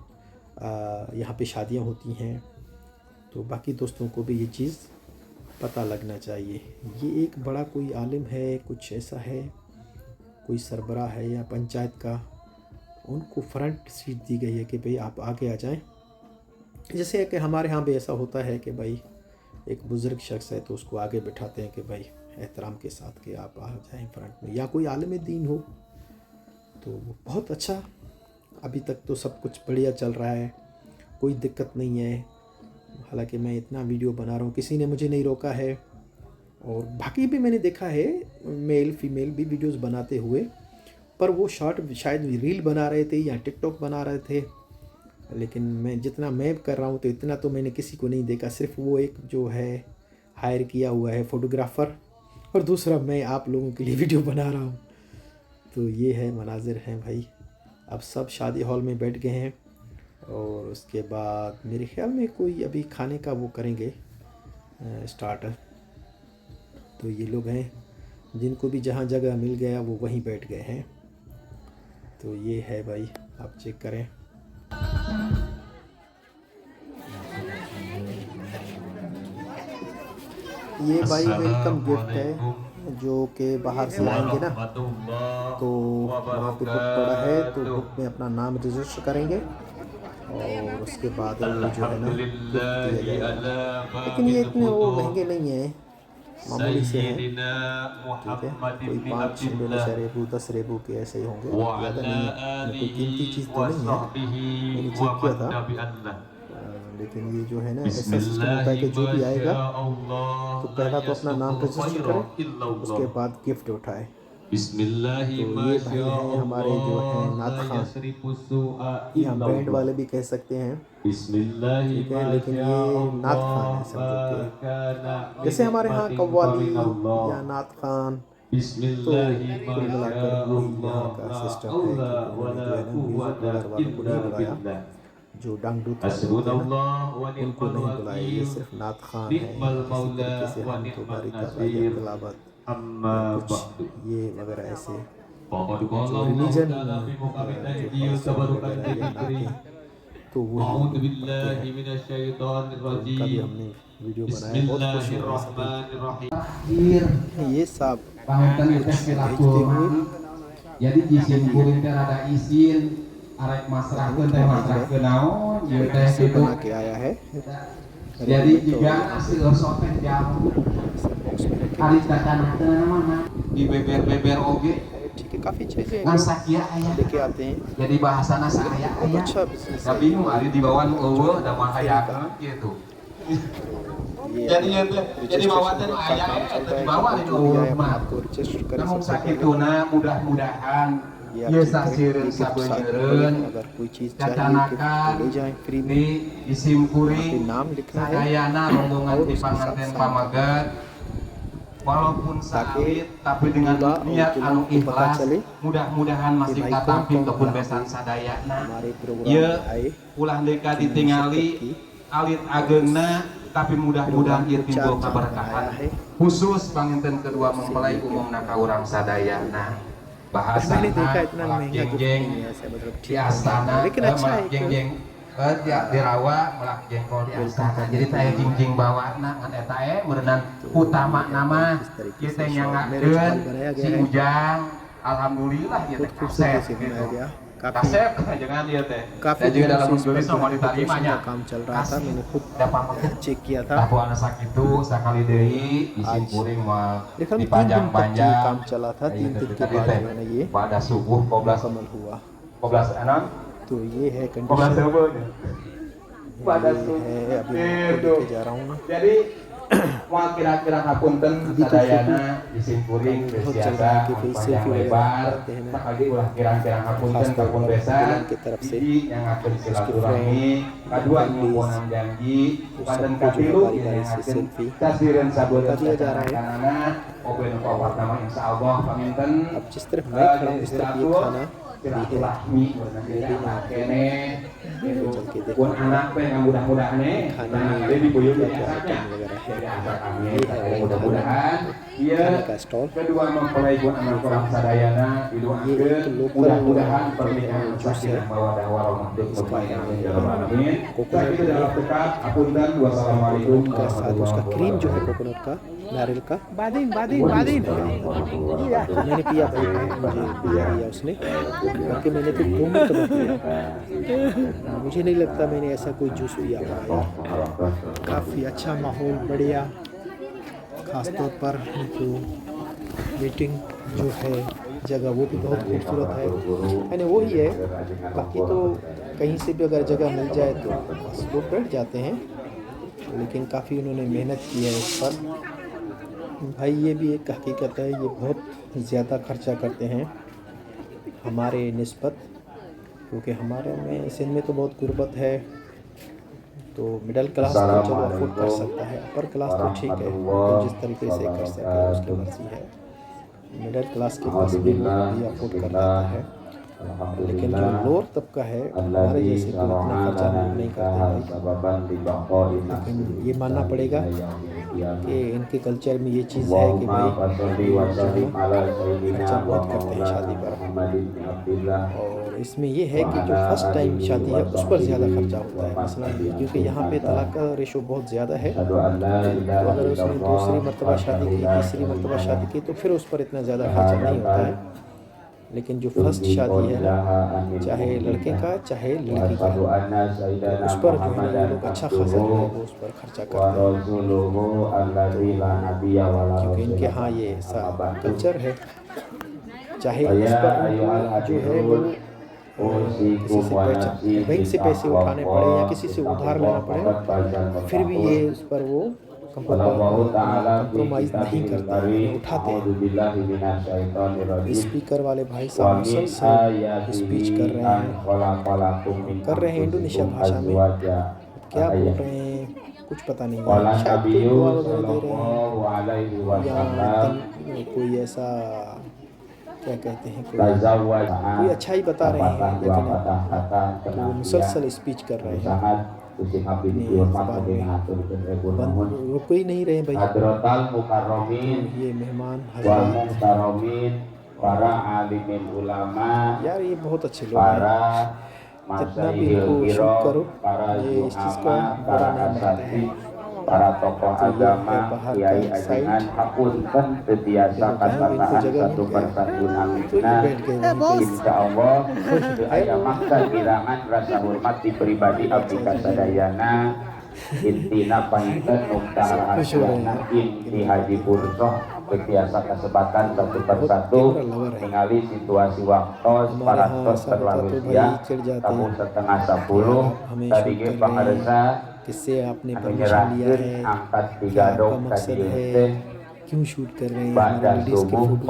A: यहाँ पे शादियाँ होती हैं। तो बाकी दोस्तों को भी ये चीज़ पता लगना चाहिए। ये एक बड़ा कोई आलिम है, कुछ ऐसा है, कोई सरबराह है या पंचायत का, उनको फ्रंट सीट दी गई है कि भाई आप आगे आ जाएं। जैसे कि हमारे यहाँ भी ऐसा होता है कि भाई एक बुज़ुर्ग शख्स है तो उसको आगे बिठाते हैं कि भाई एहतराम के साथ कि आप आ जाएं फ्रंट में, या कोई आलिम दीन हो। तो बहुत अच्छा, अभी तक तो सब कुछ बढ़िया चल रहा है, कोई दिक्कत नहीं है। हालांकि मैं इतना वीडियो बना रहा हूँ, किसी ने मुझे नहीं रोका है। और बाकी भी मैंने देखा है मेल फीमेल भी वीडियोस बनाते हुए, पर वो शॉर्ट शायद रील बना रहे थे या टिकटॉक बना रहे थे। लेकिन मैं जितना मैं कर रहा हूँ तो इतना तो मैंने किसी को नहीं देखा, सिर्फ वो एक जो है हायर किया हुआ है फ़ोटोग्राफ़र, और दूसरा मैं आप लोगों के लिए वीडियो बना रहा हूँ। तो ये है मनाजिर हैं भाई। अब सब शादी हॉल में बैठ गए हैं और उसके बाद मेरे ख्याल में कोई अभी खाने का वो करेंगे स्टार्टर। तो ये लोग हैं जिनको भी जहाँ जगह मिल गया वो वहीं बैठ गए हैं। तो ये है भाई, आप चेक करें। ये भाई वेलकम गिफ्ट है जो कि बाहर से आएंगे ना, तो वहाँ पे बुक पड़ा है, तो बुक में अपना नाम रजिस्टर करेंगे और उसके बाद जो है ना गिफ्ट दिया जाएगा। लेकिन ये इतने वो महंगे नहीं हैं, मामूली से हैं, ठीक है। कोई 5 इंडोनेशिया रेबू 10 रेबू के ऐसे ही होंगे, ज़्यादा नहीं है। कोई कीमती चीज़ तो नहीं है, मैंने चेक किया था। लेकिन ये जो है ना ऐसा सिस्टम होता है कि जो भी आएगा तो पहला तो अपना नाम रजिस्टर करे, उसके बाद गिफ्ट उठाए। तो ये भाई हैं हमारे जो हैं नात खान, या बैंड वाले भी कह सकते हैं, ठीक है। लेकिन ये नात खान है समझो के, जैसे हमारे यहाँ कव्वाली या नात खान, तो कुल मिलाकर वही यहाँ का सिस्टम है कि उन्होंने जो है ना म्यूज़िक वगैरह वालों को नहीं बुलाया, जो डांगडूत होते हैं ना उनको नहीं बुलाया। ये सिर्फ नात खान है। इसी तरीके से हम तो बारिक तलावत कुछ ये वगैरह ऐसे जो रिलीजन तो वो उनका भी हमने वीडियो बनाया, बहुत खुशी। ये सब भेजते हुए
E: jadi izin kuring teh rada izin arek masrahkeun teh masrahkeun naon ieu teh kitu
A: बना के आया है।
E: jadi juga hasil resort teh jam hari datang mana di beber-beber oge
A: ठीक है, काफ़ी चीज़ें
E: ngan sakia aya
A: लेके आते हैं।
E: jadi bahasana saaya aya
A: अच्छा business
E: da bingung ari di bawah nu eueuh da mah hayakeun kitu jadi bawa teh nu aya di bawah di eueuh mah namun sakituna mudah-mudahan ieu sasireun sabeuneureun cacanakan di isim kuring sadayana rombongan di panganten pamagat walaupun sakit tapi dengan niat anu ikhlas mudah-mudahan masih katampi kebun besan sadayana ieu ulah deui ka ditingali alit ageungna, tapi mudah-mudahan ieu timbul kaberkahan khusus panginten kedua mempelai umumna ka urang sadayana. Bahasa melak jengjeng di astana, melak jengjeng di rawa, melak jengkol di astana. Jadi taya jingjing bawana ngan eta meureunan utama nama kieu teh nyangakeun si Ujang. Alhamdulillah ieu teh kasep gitu. Kasep jangan ieu teh. Dan juga dalam tulis mau ditarimanya. Kasep dapat
A: check किया था।
E: Tahu anak sakit itu sekali deui izin kuring mah dipanjang-panjang.
A: काम चला था 3 दिन के बाद मैंने ये
E: pada subuh 12
A: हुआ।
E: 12 enam
A: तो ये है
E: 12
A: कंडीशन,
E: subuh pada
A: ये
E: subuh
A: है अभी मैं आपको लेके जा रहा हूँ ना।
E: jadi mau kira-kira hapunten sadayana izin kuring biasa panjang lebar sekali ulah kira-kira hapunten kapun besan jadi yang akan silaturahmi kedua nyuwunan janji kaden katilu yang akan tasireun sabeureuh kanana oben papat nama insyaallah paminten
A: अब जिस तरफ मैं खड़ा हूँ इस तरफ ये खाना
E: silaturahmi benar kene itu pun anak yang mudah-mudahan nah jadi buyut biasanya mudah-mudahan dia kedua mempelai buat anak orang sadayana didoakan mudah-mudahan pernikahan sakinah mawaddah warahmah amin. Kita dalam dekat apunten wassalamualaikum
A: उसका cream जो है coconut का नारियल का बादिन मैंने पिया भाई मुझे पिया उसने बाकी मैंने तो 2 मरतबा पिया मुझे नहीं लगता मैंने ऐसा कोई जूस पिया हुआ है काफ़ी अच्छा माहौल बढ़िया ख़ासतौर पर जो मीटिंग जो है जगह वो भी बहुत खूबसूरत है यानी वो ही है बाकी तो कहीं से भी अगर जगह मिल जाए तो बस लोग बैठ जाते हैं लेकिन काफ़ी उन्होंने मेहनत की है इस पर भाई ये भी एक हकीकत है ये बहुत ज़्यादा खर्चा करते हैं हमारे निस्बत क्योंकि हमारे में सिंध में तो बहुत गुर्बत है तो मिडिल क्लास तो चलो अफोर्ड कर सकता है अपर क्लास तो ठीक है तो जिस तरीके से कर सके उसकी मर्जी है मिडिल क्लास के पास भी अफोर्ड कर लेता है लेकिन जो लोअर तबका है हमारे जैसे तो इतना खर्चा नहीं करते भाई लेकिन ये मानना पड़ेगा कि इनके कल्चर में ये चीज़ है कि भाई खर्चा बहुत करते हैं शादी पर और इसमें ये है कि जो फर्स्ट टाइम शादी है उस पर ज़्यादा खर्चा होता है मसलन क्योंकि यहाँ पे तलाक का रेशो बहुत ज़्यादा है तो अगर उसने दूसरी मरतबा शादी की तीसरी मरतबा शादी की तो फिर उस पर इतना ज़्यादा खर्चा नहीं होता है लेकिन जो फर्स्ट शादी है चाहे लड़के का चाहे लड़की का उस पर जो है ये लोग अच्छा खासा जो है वो उस पर खर्चा करते हैं क्योंकि इनके यहाँ ये ऐसा कल्चर है चाहे उस पर जो है वो किसी से बैंक से पैसे उठाने पड़े या किसी से उधार लेना पड़े फिर भी ये उस पर वो कंप्रोमाइज़ नहीं करते उठाते हैं स्पीकर वाले भाई साहब मुसलसल स्पीच कर रहे हैं इंडोनेशिया भाषा में क्या बोल रहे हैं कुछ पता नहीं है शायद कोई दुआ वगैरह दे रहे हैं या कोई ऐसा क्या कहते हैं कोई अच्छा ही बता रहे हैं लेकिन तो वो मुसलसल स्पीच कर रहे हैं रुक ही नहीं रहे भाई ये मेहमान यार ये बहुत अच्छे लोग हैं जितना भी इनको शूट करो ये इस चीज़ का बुरा नहीं मानते हैं
B: para tokoh agama kiai dengan hapunten setiasakan satu persatu namina insya Allah aya maksa girangan rasa hormat di pribadi abdi kasadayana intina painten nuktarahasiana inti haji pursoh setiasa kesempatan satu persatu ningali situasi waktu parantos terlalu siang kamu setengah 10 tadi ge pangaresa
A: किससे आपने permission लिया है क्या आपका मकसद है क्यों shoot कर रहे हैं हमारे लेडीज़ के फोटो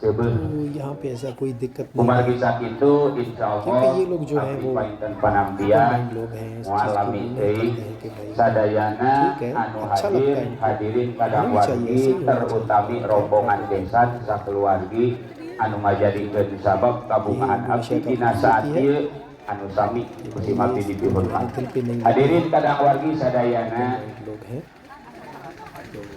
A: तो यहाँ पे ऐसा कोई दिक्कत नहीं है क्योंकि ये लोग जो है वो लोग हैं इस चीज़ को ठीक है अच्छा लगता है
B: hadirin kadang wargi terutami rombongan desa sakeluargi anu ngajadikeun sabab kabungaan abdi dina saat ieu anu sami musim abdi dipihormat hadirin kadang wargi sadayana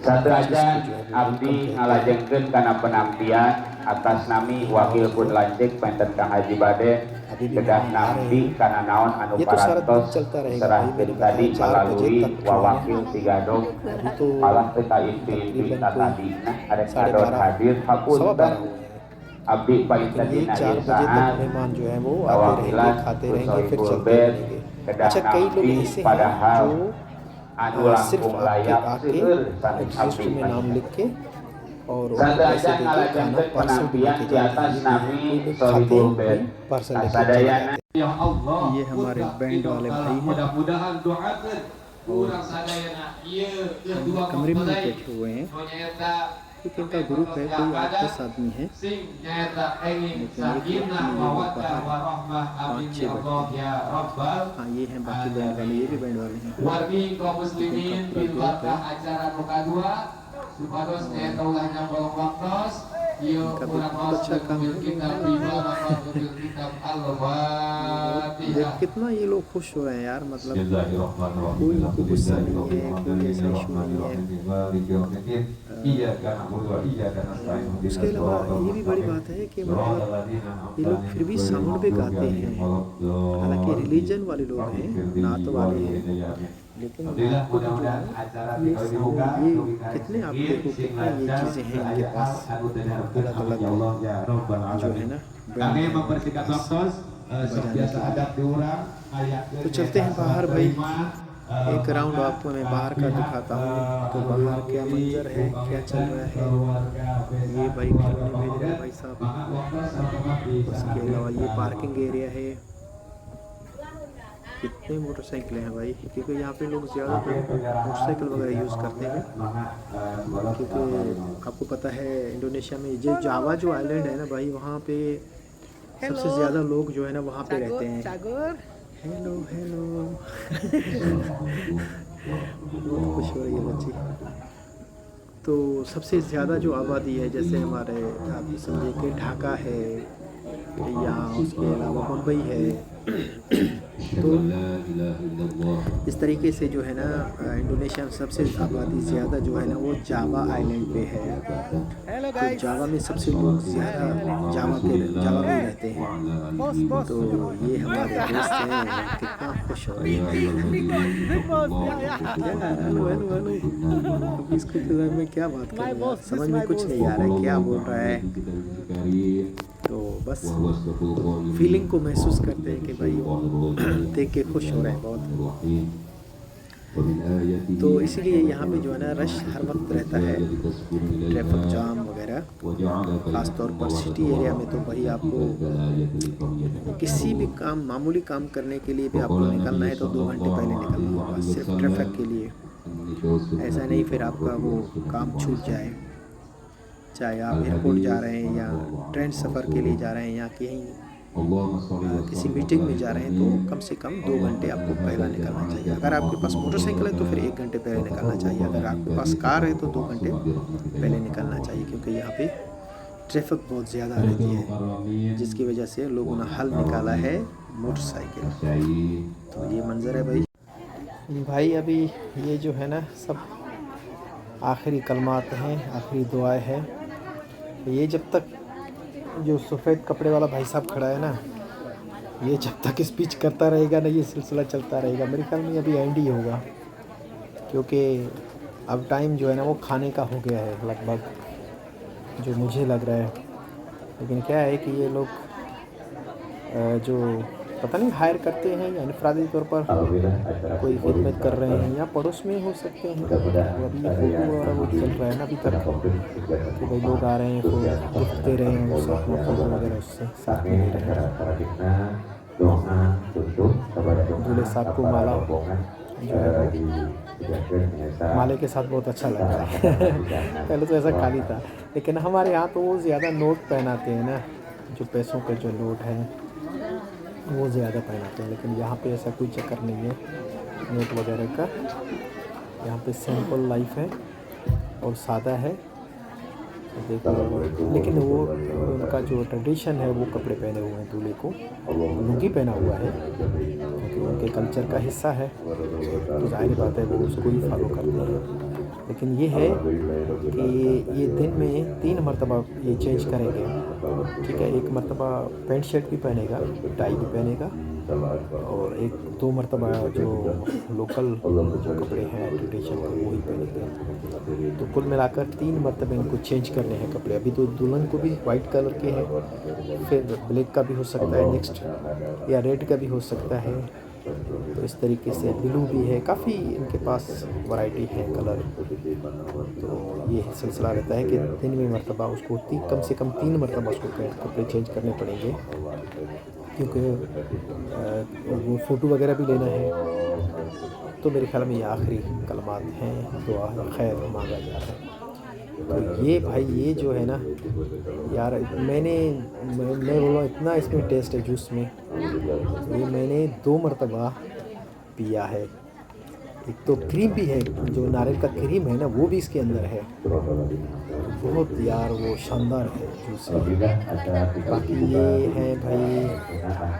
B: sadrajan abdi ngalajengkeun kana penampian atas nami wakil pun lanjek penten Kang Haji Bade kedah nampi kana naon anu parantos serahkeun tadi melalui wawakil Tigadog malah teu inti tatadina arek kadon hadir hapunten abdi painten dina ieu saat
A: मेहमान जो है वो आते रहेंगे खाते रहेंगे फिर चलते रहेंगे अच्छा कई लोग ऐसे हैं जो सिर्फ आके रजिस्टर में नाम लिख के और पैसे देके खाना पार्सल भी लेके जाते हैं खाते हैं पार्सल लेके जाते हैं ये हमारे बैंड वाले भाई हैं कमरे में बैठे हुए हैं क्योंकि इनका ग्रुप है कोई 8-10 आदमी है लेकिन 5-6 हाँ ये हैं बाकी बैंड वाले ये भी बैंड वाले हैं इनका भी बहुत अच्छा काम है। देख कितना ये लोग खुश हो रहे हैं यार, मतलब कोई इनको गुस्सा नहीं है, कोई ऐसा इशू नहीं है। उसके अलावा ये भी बड़ी बात है कि मतलब ये लोग फिर भी साउंड पे गाते हैं, हालांकि रिलीजन वाले लोग हैं, नात वाले हैं, लेकिन ये कितने आप देखो कितना ये चीज़ें हैं इनके पास, अलग अलग जो है ना
E: Kami membersihkan dokter sebiasa adat diurang
A: तो चलते हैं बाहर भाई, एक राउंड आपको मैं बाहर का दिखाता हूँ। तो बाहर क्या मंजर है, क्या चल रहा है। ये भाई खिलौने भेज रहे हैं भाई साहब। उसके अलावा ये पार्किंग एरिया है। कितने मोटरसाइकिलें हैं भाई, क्योंकि यहाँ पे लोग ज़्यादातर मोटरसाइकिल वगैरह यूज़ करते हैं, क्योंकि आपको पता है इंडोनेशिया में जो जावा जो आइलैंड है ना भाई, वहाँ पे सबसे ज़्यादा लोग जो है ना वहाँ पे रहते हैं। हेलो हेलो बहुत खुश हो रही है बच्ची। तो सबसे ज़्यादा जो आबादी है, जैसे हमारे आप समझिए कि ढाका है यहाँ, उसके अलावा मुंबई है। तो इस तरीके से जो है ना इंडोनेशिया में सबसे आबादी ज़्यादा जो है ना वो जावा आइलैंड पे है। तो जावा में सबसे लोग ज़्यादा जावा में रहते हैं। तो ये हमारे दोस्त हैं, कितना खुश हो रहे हैं। हेलो हेलो हेलो, अब इसको मैं क्या बात करूँ, समझ में कुछ नहीं आ रहा है क्या बोल रहा है। तो बस फीलिंग को महसूस करते हैं कि भाई देख के खुश हो रहे हैं बहुत। तो इसीलिए यहाँ पे जो है ना रश हर वक्त रहता है, ट्रैफिक जाम वगैरह। ख़ास तौर पर सिटी एरिया में तो भाई आपको किसी भी काम, मामूली काम करने के लिए भी आपको निकलना है तो 2 घंटे पहले निकलना होगा, सिर्फ ट्रैफिक के लिए। ऐसा नहीं फिर आपका वो काम छूट जाए, चाहे आप एयरपोर्ट जा रहे हैं या ट्रेन सफ़र के लिए जा रहे हैं या कहीं किसी मीटिंग में जा रहे हैं, तो कम से कम 2 घंटे आपको पहला निकलना चाहिए। अगर आपके पास मोटरसाइकिल है तो फिर 1 घंटे पहले निकलना चाहिए। अगर आपके पास कार है तो 2 घंटे पहले निकलना चाहिए, क्योंकि यहाँ पे ट्रैफिक बहुत ज़्यादा रहती है, जिसकी वजह से लोगों ने हल निकाला है मोटरसाइकिल। तो ये मंजर है भाई अभी ये जो है ना सब आखिरी कलमात हैं, आखिरी दुआएं हैं। ये जब तक जो सफ़ेद कपड़े वाला भाई साहब खड़ा है ना, ये जब तक स्पीच करता रहेगा ना, ये सिलसिला चलता रहेगा। मेरे ख्याल में अभी एंड ही होगा, क्योंकि अब टाइम जो है ना वो खाने का हो गया है लगभग, जो मुझे लग रहा है। लेकिन क्या है कि ये लोग जो पता नहीं हायर करते हैं या इनफरादी तौर पर कोई खिदमत कर रहे हैं या पड़ोस में हो सकते हैं। तो अभी ये फोटो और वो चल रहा है ना अभी तक, कि भाई लोग आ रहे हैं, गिफ्ट दे रहे हैं, उससे अपना फोटो वगैरह उससे साथ में ले रहे हैं। दूल्हे साहब को माला जो है माले के साथ बहुत अच्छा लग रहा है। पहले तो ऐसा खाली था, लेकिन हमारे यहाँ तो वो ज़्यादा नोट पहनाते हैं ना, जो पैसों का जो नोट है वो ज़्यादा पहनाते हैं। लेकिन यहाँ पे ऐसा कोई चक्कर नहीं है नोट वगैरह का। यहाँ पे सिंपल लाइफ है और सादा है, देखो। लेकिन वो उनका जो ट्रेडिशन है वो कपड़े पहने हुए हैं, दूल्हे को लुंगी पहना हुआ है, क्योंकि उनके कल्चर का हिस्सा है। तो जाहिर बात है वो उसको ही फॉलो करते हैं। लेकिन ये है कि ये दिन में 3 मरतबा ये चेंज करेंगे, ठीक है। 1 मरतबा पैंट शर्ट भी पहनेगा, टाई भी पहनेगा, और 1-2 मरतबा जो लोकल जो कपड़े हैं ट्रेडिशन के वो ही पहनेंगे। तो कुल मिलाकर 3 मरतबा इनको चेंज करने हैं कपड़े। अभी तो दुल्हन को भी वाइट कलर के हैं, फिर ब्लैक का भी हो सकता है नेक्स्ट, या रेड का भी हो सकता है। तो इस तरीके से ब्लू भी है, काफ़ी इनके पास वैरायटी है कलर। तो ये सिलसिला रहता है कि दिन में मरतबा उसको कम से कम 3 मरतबा उसको कपड़े चेंज करने पड़ेंगे, क्योंकि वो फ़ोटो वगैरह भी लेना है। तो मेरे ख्याल में ये आखिरी कलमात हैं, दुआ खैर मांगा जा रहा है। तो ये भाई ये जो है ना यार, मैं बोला इतना इसमें टेस्ट है जूस में। ये मैंने 2 मरतबा पिया है। एक तो क्रीम भी है, जो नारियल का क्रीम है ना वो भी इसके अंदर है। बहुत यार वो शानदार है जूस है। बाकी ये है भाई,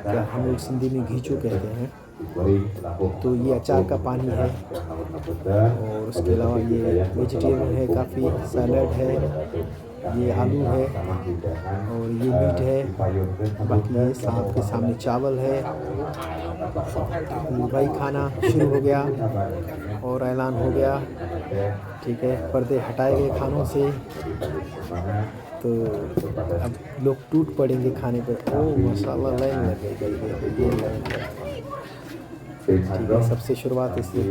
A: क्या हम लोग सिंधी में घीचू कहते हैं, तो ये अचार का पानी है। और उसके अलावा ये वेजिटेबल है, काफ़ी सैलड है, ये आलू है और ये मीट है। बाकी ये आपके सामने चावल है। भाई खाना शुरू हो गया और ऐलान हो गया, ठीक है। पर्दे हटाए गए खानों से, तो अब लोग टूट पड़ेंगे खाने पर। ओ माशाल्लाह, लाइन लगे गई है, ये लाइन है, ठीक है। सबसे शुरुआत इसी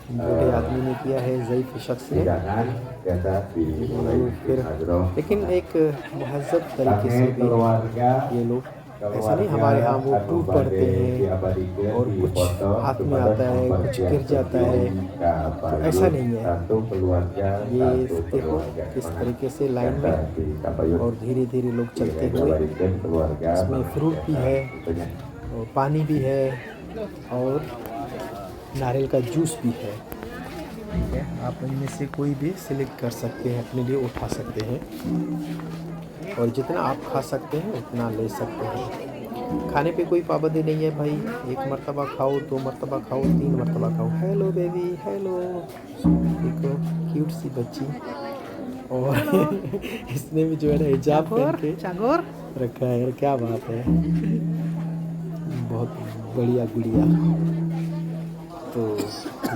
A: बूढ़े आदमी ने किया है, ज़ईफ़ शख्स ने। फिर लेकिन एक महज़ब तरीके से भी ये लोग, ऐसा नहीं हमारे यहाँ वो टूट पड़ते हैं और कुछ हाथ में आता है, कुछ गिर जाता है, तो ऐसा नहीं है। ये देखो किस तरीके से लाइन में और धीरे धीरे लोग चलते हुए। इसमें फ्रूट भी है और पानी भी है और नारियल का जूस भी है, ठीक है। आप इनमें से कोई भी सिलेक्ट कर सकते हैं, अपने लिए उठा सकते हैं और जितना आप खा सकते हैं उतना ले सकते हैं। खाने पे कोई पाबंदी नहीं है भाई, 1 मरतबा खाओ, 2 मरतबा खाओ, 3 मरतबा खाओ। हेलो बेबी, हेलो, देखो क्यूट सी बच्ची। और इसने भी जो है ना हिजाब पहन के रखा है, क्या बात है, बहुत बढ़िया गुड़िया। तो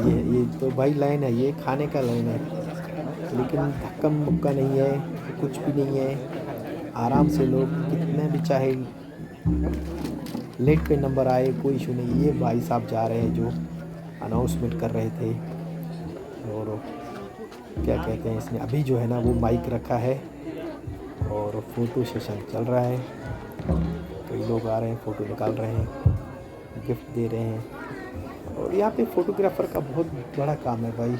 A: ये तो भाई लाइन है, ये खाने का लाइन है, लेकिन धक्का मुक्का नहीं है, कुछ भी नहीं है। आराम से लोग कितने भी चाहे लेट पे नंबर आए, कोई इशू नहीं। ये भाई साहब जा रहे हैं जो अनाउंसमेंट कर रहे थे, और क्या कहते हैं इसने अभी जो है ना वो माइक रखा है और फ़ोटो सेशन चल रहा है। कई लोग आ रहे हैं, फ़ोटो निकाल रहे हैं, गिफ्ट दे रहे हैं। और यहाँ पे फ़ोटोग्राफ़र का बहुत बड़ा काम है भाई,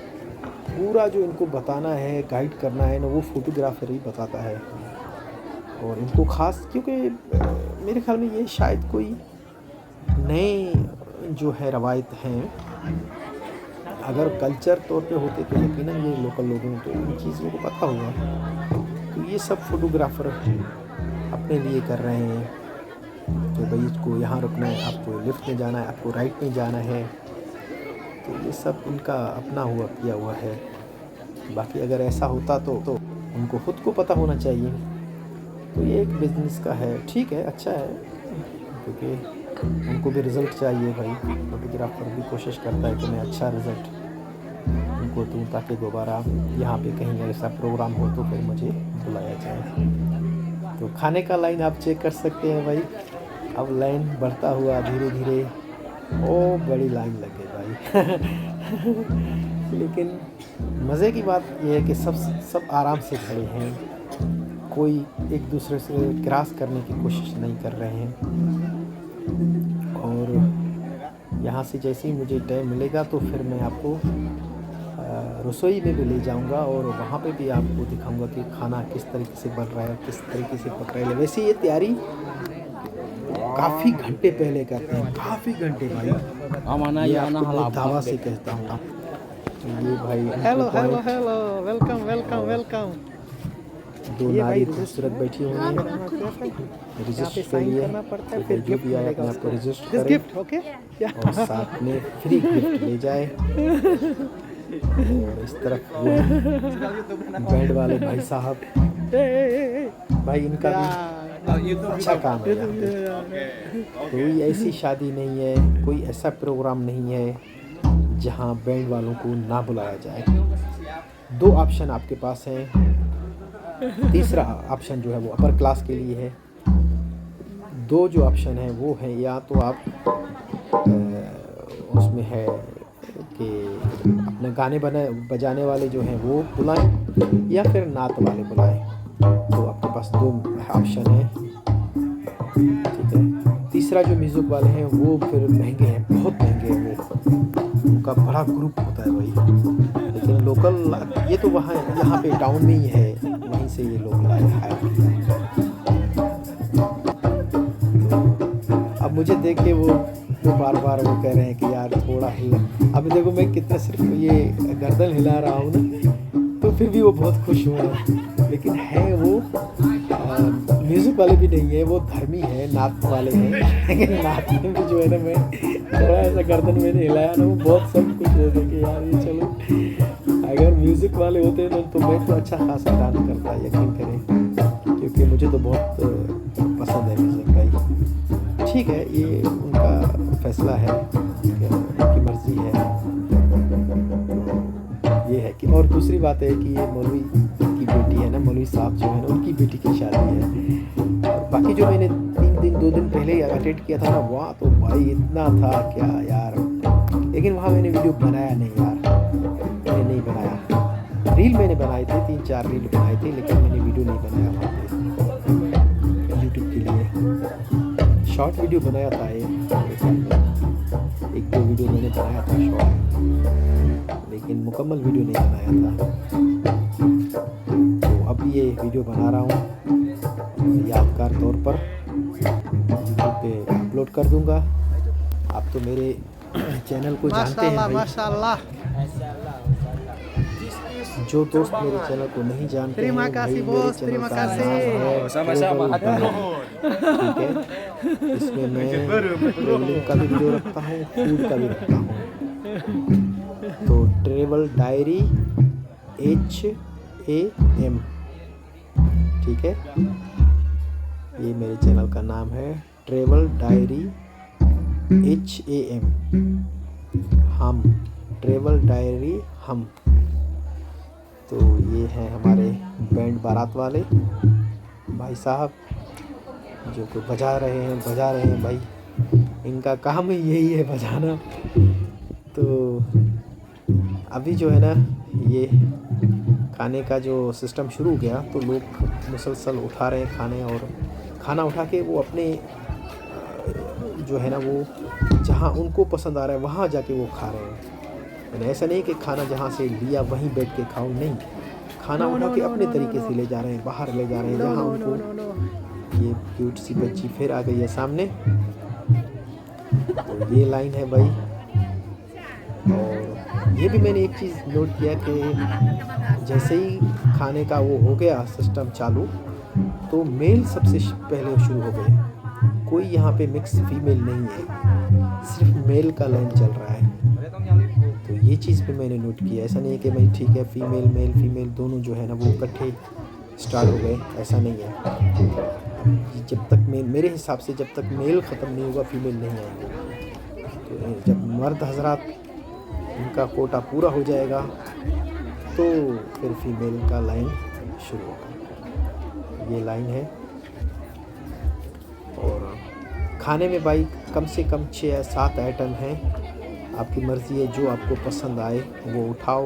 A: पूरा जो इनको बताना है, गाइड करना है ना, वो फ़ोटोग्राफ़र ही बताता है। और इनको ख़ास, क्योंकि मेरे ख्याल में ये शायद कोई नए जो है रवायत हैं, अगर कल्चर तौर पे होते तो यकीनन ये लोकल लोगों को इन चीज़ों को पता होगा। तो ये सब फ़ोटोग्राफ़र अपने लिए कर रहे हैं कि भाई इसको यहाँ रुकना है, आपको लेफ़्ट में जाना है, आपको राइट में जाना है। तो ये सब इनका अपना हुआ किया हुआ है। बाकी अगर ऐसा होता तो उनको ख़ुद को पता होना चाहिए। तो ये एक बिज़नेस का है, ठीक है, अच्छा है, क्योंकि उनको भी रिज़ल्ट चाहिए भाई। फोटोग्राफ़र भी कोशिश करता है कि मैं अच्छा रिज़ल्ट उनको दूँ, ताकि दोबारा यहाँ पे कहीं ऐसा प्रोग्राम हो तो फिर मुझे बुलाया जाए। तो खाने का लाइन आप चेक कर सकते हैं भाई, अब लाइन बढ़ता हुआ धीरे धीरे, ओ बड़ी लाइन लगे भाई। लेकिन मज़े की बात यह है कि सब आराम से खड़े हैं, कोई एक दूसरे से क्रॉस करने की कोशिश नहीं कर रहे हैं। और यहाँ से जैसे ही मुझे टाइम मिलेगा तो फिर मैं आपको रसोई में भी ले जाऊँगा और वहाँ पे भी आपको दिखाऊँगा कि खाना किस तरीके से बन रहा है, किस तरीके से पक रहा है। वैसे ये तैयारी काफ़ी घंटे पहले करते हैं, काफ़ी घंटे भाई। ये आपको मैं दावा से कहता हूँ। ये भाई hello hello hello, welcome welcome welcome. 2 नारी खूबसूरत बैठी हुई हैं, रजिस्टर के लिए फिर जो भी आए अपने आप को रजिस्टर करें और साथ में फ्री गिफ्ट ले जाए। और इस तरफ वो बैंड वाले भाई साहब, भाई इनका भी अच्छा काम है यहाँ पे। कोई ऐसी शादी नहीं है, कोई ऐसा प्रोग्राम नहीं है जहाँ बैंड वालों को ना बुलाया जाए। 2 ऑप्शन आपके पास हैं। तीसरा ऑप्शन जो है वो अपर क्लास के लिए है। 2 जो ऑप्शन है वो है, या तो आप उसमें है कि अपने गाने बजाने वाले जो हैं वो बुलाएं, या फिर नात वाले बुलाएं। तो आपके पास 2 ऑप्शन है, ठीक है। तीसरा जो म्यूज़िक वाले हैं वो फिर महंगे हैं, बहुत महंगे हैं, वो उनका बड़ा ग्रुप होता है भाई। लेकिन लोकल ये तो वहाँ यहाँ पे टाउन में ही है, वहीं से ये लोग लाए हैं। अब मुझे देख के वो बार बार वो कह रहे हैं कि यार थोड़ा हिला। अब देखो मैं कितना सिर्फ ये गर्दन हिला रहा हूँ ना, तो फिर भी वो बहुत खुश हुए हैं। लेकिन है वो म्यूज़िक वाले भी नहीं है, वो धर्मी है, नात वाले हैं। लेकिन नात में भी जो है ना, मैं थोड़ा ऐसा गर्दन मैंने हिलाया ना, वो बहुत सब कुछ होते कि यार ये चलो, अगर म्यूज़िक वाले होते तो मैं तो अच्छा खासा डांस करता, यकीन करें, क्योंकि मुझे तो बहुत पसंद है म्यूज़िक भाई। ठीक है, ये उनका फैसला है, उनकी मर्ज़ी है। ये है कि, और दूसरी बात है कि ये मौलवी की बेटी है ना, मौलवी साहब जो है ना, उनकी बेटी की शादी है। और बाकी जो मैंने 2 दिन पहले ही अटेंड किया था ना, वहाँ तो भाई इतना था क्या यार। लेकिन वहाँ मैंने वीडियो बनाया नहीं यार, मैंने नहीं बनाया। रील मैंने बनाए थे, 3-4 रील बनाए थे, लेकिन मैंने वीडियो नहीं बनाया वहाँ पे यूट्यूब के लिए। शॉर्ट वीडियो बनाया था ये, 1-2 वीडियो मैंने बनाया था शॉर्ट, लेकिन मुकम्मल वीडियो नहीं बनाया था। तो अब ये वीडियो बना रहा हूँ, यादगार तौर पर यूट्यूब पे अपलोड कर दूँगा। आप तो मेरे चैनल को जानते हैं भाई।
F: माशाल्लाह।
A: जो दोस्त मेरे चैनल को नहीं जानते हैं, भाई मेरे चैनल का नाम है
D: sama-sama.
A: ठीक है। इसमें मैं ट्रेवलिंग का भी वीडियो रखता हूँ, फूड का भी रखता हूँ। तो ट्रेवल डायरी HAM, ठीक है, ये मेरे चैनल का नाम है, ट्रेवल डायरी HAM, हम, ट्रेवल डायरी हम। तो ये हैं हमारे बैंड बारात वाले भाई साहब, जो को बजा रहे हैं भाई, इनका काम ही यही है बजाना। तो अभी जो है ना, ये खाने का जो सिस्टम शुरू हो गया, तो लोग मुसलसल उठा रहे हैं खाने, और खाना उठा के वो अपने जो है ना, वो जहाँ उनको पसंद आ रहा है वहाँ जाके वो खा रहे हैं। ऐसा नहीं कि खाना जहाँ से लिया वहीं बैठ के खाओ, नहीं, खाना उठा के अपने तरीके से ले जा रहे हैं, बाहर ले जा रहे हैं, जहाँ उनको। ये क्यूट सी बच्ची फिर आ गई है सामने। तो ये लाइन है भाई। और ये भी मैंने एक चीज़ नोट किया कि जैसे ही खाने का वो हो गया सिस्टम चालू, तो मेल सबसे पहले शुरू हो गए। कोई यहाँ पे मिक्स फीमेल नहीं है, सिर्फ मेल का लाइन चल रहा है। तो ये चीज़ भी मैंने नोट किया। ऐसा नहीं है कि भाई ठीक है फीमेल मेल फीमेल दोनों जो है ना वो इकट्ठे स्टार्ट हो गए, ऐसा नहीं है। जब तक मेरे हिसाब से जब तक मेल ख़त्म नहीं होगा फीमेल नहीं आएंगे। तो जब मर्द हजरात उनका कोटा पूरा हो जाएगा तो फिर फीमेल का लाइन शुरू होगा। ये लाइन है। और खाने में भाई कम से कम 6 या 7 आइटम हैं, आपकी मर्ज़ी है, जो आपको पसंद आए वो उठाओ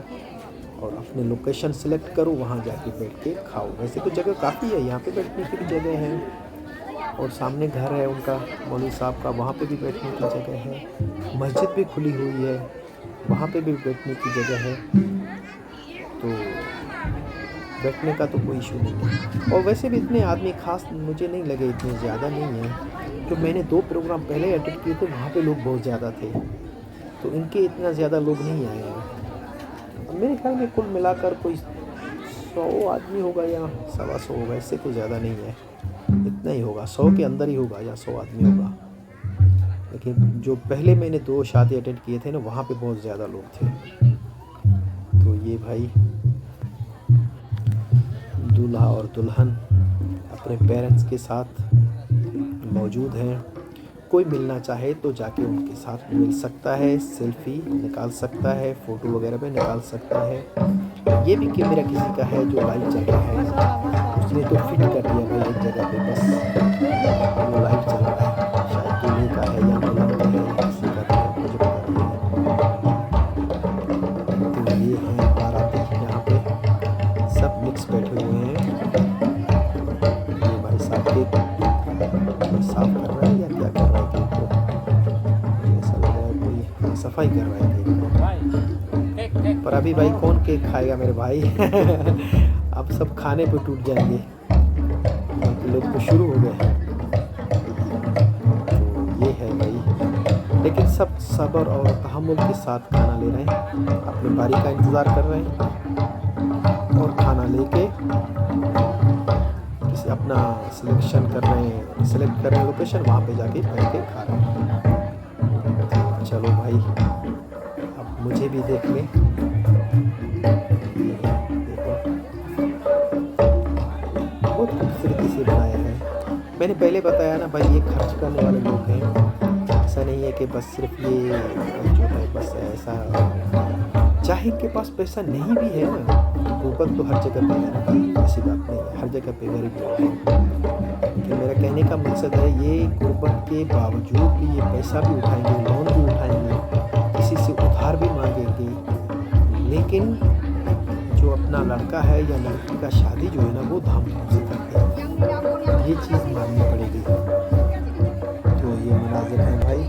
A: और अपने लोकेशन सेलेक्ट करो, वहाँ जाके बैठ के खाओ। वैसे तो जगह काफ़ी है, यहाँ पे बैठने की भी जगह है, और सामने घर है उनका मौलवी साहब का, वहाँ पे भी बैठने की जगह है। मस्जिद भी खुली हुई है, वहाँ पे भी बैठने की जगह है। तो बैठने का तो कोई इशू नहीं है। और वैसे भी इतने आदमी खास मुझे नहीं लगे, इतने ज़्यादा नहीं है। जो मैंने 2 प्रोग्राम पहले अटेंड किए थे वहाँ पे लोग बहुत ज़्यादा थे, तो इनके इतना ज़्यादा लोग नहीं आए हैं। मेरे ख्याल में कुल मिलाकर कोई 100 आदमी होगा या 125 होगा, इससे तो ज़्यादा नहीं है, इतना ही होगा, 100 के अंदर ही होगा या 100 आदमी होगा। लेकिन जो पहले मैंने 2 शादी अटेंड किए थे ना, वहाँ पे बहुत ज़्यादा लोग थे। तो ये भाई दूल्हा और दुल्हन अपने पेरेंट्स के साथ मौजूद हैं। कोई मिलना चाहे तो जाके उनके साथ मिल सकता है, सेल्फी निकाल सकता है, फ़ोटो वगैरह भी निकाल सकता है। ये भी कैमरा किसी का है जो लाइव चल रहा है, उसने तो फिट कर दिया भाई एक जगह पे, बस वो लाइव चल रहा है, शायद दूल्हे का है या दुल्हन का है, किसी का है, मुझे पता नहीं है। तो ये हैं बाराती, यहाँ पे सब मिक्स बैठे हुए हैं। ये भाई साहब के साफ कर रहा है या क्या कर रहा है केक को, ऐसा लग रहा है कोई सफाई कर रहा है केक को। पर अभी भाई कौन केक खाएगा मेरे भाई अब सब खाने पे टूट जाएंगे, लोग तो शुरू हो गए हैं। तो ये है भाई, लेकिन सब सब्र और तहम्मुल के साथ खाना ले रहे हैं, अपनी बारी का इंतज़ार कर रहे हैं। और अपना सिलेक्ट कर रहे हैं लोकेशन, वहाँ पे जाके बैठ के खा रहे हैं। चलो भाई, अब मुझे भी देख लें। देखो बहुत खूबसूरती से बनाया है। मैंने पहले बताया ना भाई, ये खर्च करने वाले लोग हैं। ऐसा नहीं है कि बस सिर्फ ये जो है बस ऐसा, चाहे के पास पैसा नहीं भी है ना, गुर्बत तो हर जगह पे है ना भाई, ऐसी बात नहीं है, हर जगह पे गरीब लोग हैं। तो मेरा कहने का मकसद है, ये गुर्बत के बावजूद भी ये पैसा भी उठाएंगे, लोन भी उठाएंगे, किसी से उधार भी मांगेंगे, लेकिन जो अपना लड़का है या लड़की का शादी जो है ना, वो धामधूम से करते हैं। ये चीज़ माननी पड़ेगी। तो ये मुनाजिर है भाई।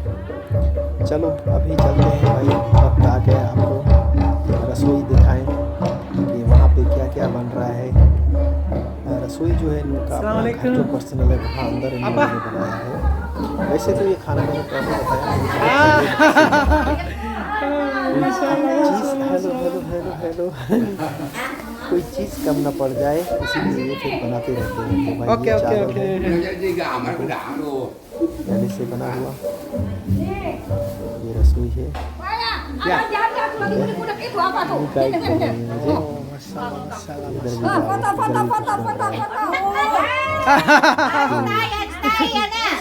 A: चलो अभी चलते हैं भाई, वक्त आ गया आपको रसोई दिखाएं कि वहाँ पे क्या क्या बन रहा है। रसोई जो है उनका अपना घर जो पर्सनल है, वहाँ अंदर इन्होंने बनाया है। वैसे तो ये खाना मैंने पहले बताया, हेलो कोई चीज़ कम ना पड़ जाए, इसीलिए ये फिर बनाते रहते हैं। तो भाई पहले से बना हुआ ये रसोई है।